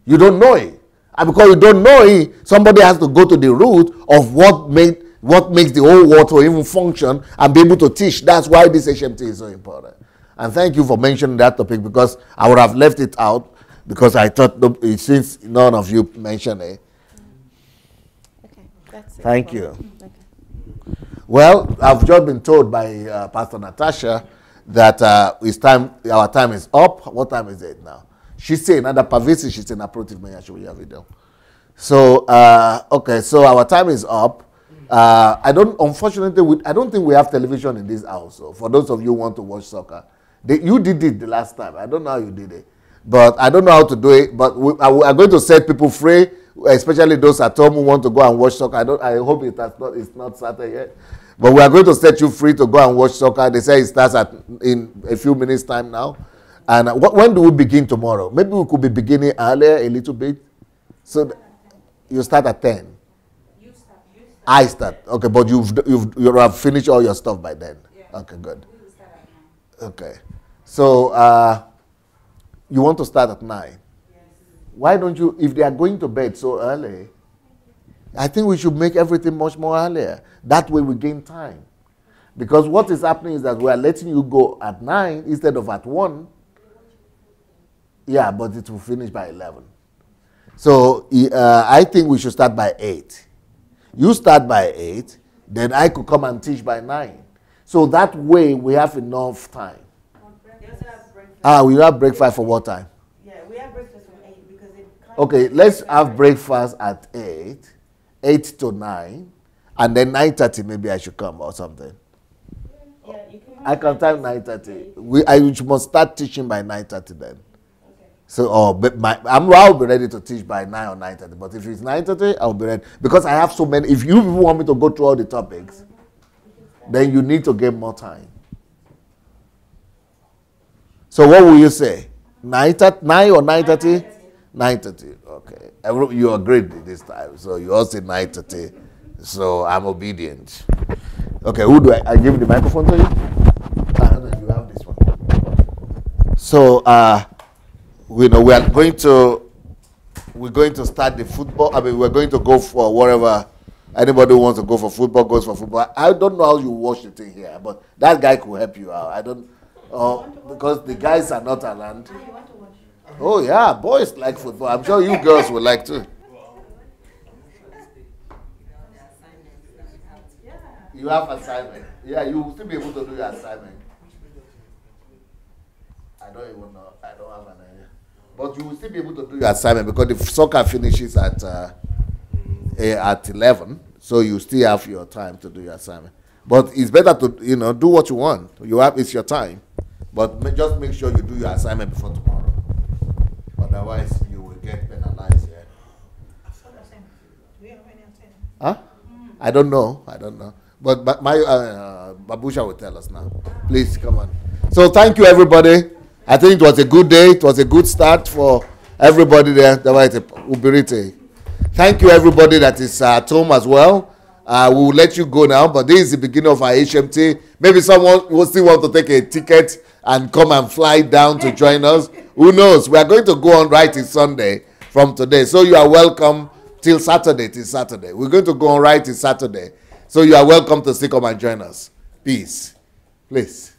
You don't know it. And because you don't know it, somebody has to go to the root of what makes the whole world to even function and be able to teach. That's why this HMT is so important. And thank you for mentioning that topic, because I would have left it out, because I thought, since none of you mentioned it. Thank you. Okay. Well, I've just been told by Pastor Natasha that our time is up. What time is it now? She's saying another pervasive, she's saying approative man, should we have it down. So, okay, so our time is up. Unfortunately, I don't think we have television in this house. So for those of you who want to watch soccer, you did it the last time. I don't know how you did it, but I don't know how to do it. But we are going to set people free, especially those at home who want to go and watch soccer. I hope it's not started yet. But we are going to set you free to go and watch soccer. They say it starts in a few minutes' time now. And when do we begin tomorrow? Maybe we could be beginning earlier a little bit. So you start at 10. You start. I start. Okay, but you have finished all your stuff by then. Yeah. Okay, good. We will start at 9. Okay. So you want to start at 9? Yes. Why don't you, if they are going to bed so early, I think we should make everything much more earlier. That way we gain time. Because what is happening is that we are letting you go at 9 instead of at 1. Yeah, but it will finish by 11. So I think we should start by 8. You start by 8, then I could come and teach by 9. So that way we have enough time. We have breakfast for what time? Yeah, we have breakfast from 8 because it Okay, let's have breakfast at 8 to 9, and then 9:30 maybe I should come or something. Yeah, you can. I can time 9:30. I must start teaching by 9:30 then. So, but I'll be ready to teach by 9 or 9:30. But if it's 9:30, I'll be ready. Because I have so many. If you want me to go through all the topics, then you need to get more time. So what will you say? 9 or 9:30? 9:30. Okay. You agreed this time. So you all say 9:30. So I'm obedient. Okay, who do I give the microphone to you? You have this one. So, we are going to start the football. I mean, we're going to go for wherever anybody who wants to go for football goes for football. I don't know how you watch the thing here, but that guy could help you out. I don't, because the guys are not around. Oh yeah, boys like football. I'm sure you girls would like too. You have assignment. Yeah, you will still be able to do your assignment. I don't even know. I don't have an idea. But you will still be able to do your assignment because the soccer finishes at 11. So you still have your time to do your assignment. But it's better to, do what you want. It's your time. But just make sure you do your assignment before tomorrow. Otherwise, you will get penalized here. Huh? I don't know. But my Babusha will tell us now. Please, come on. So thank you, everybody. I think it was a good day. It was a good start for everybody there. Thank you, everybody that is at home as well. We will let you go now, but this is the beginning of our HMT. Maybe someone will still want to take a ticket and come and fly down to join us. Who knows? We are going to go on right till Sunday from today. So you are welcome till Saturday. We're going to go on right till Saturday. So you are welcome to still come and join us. Peace. Please.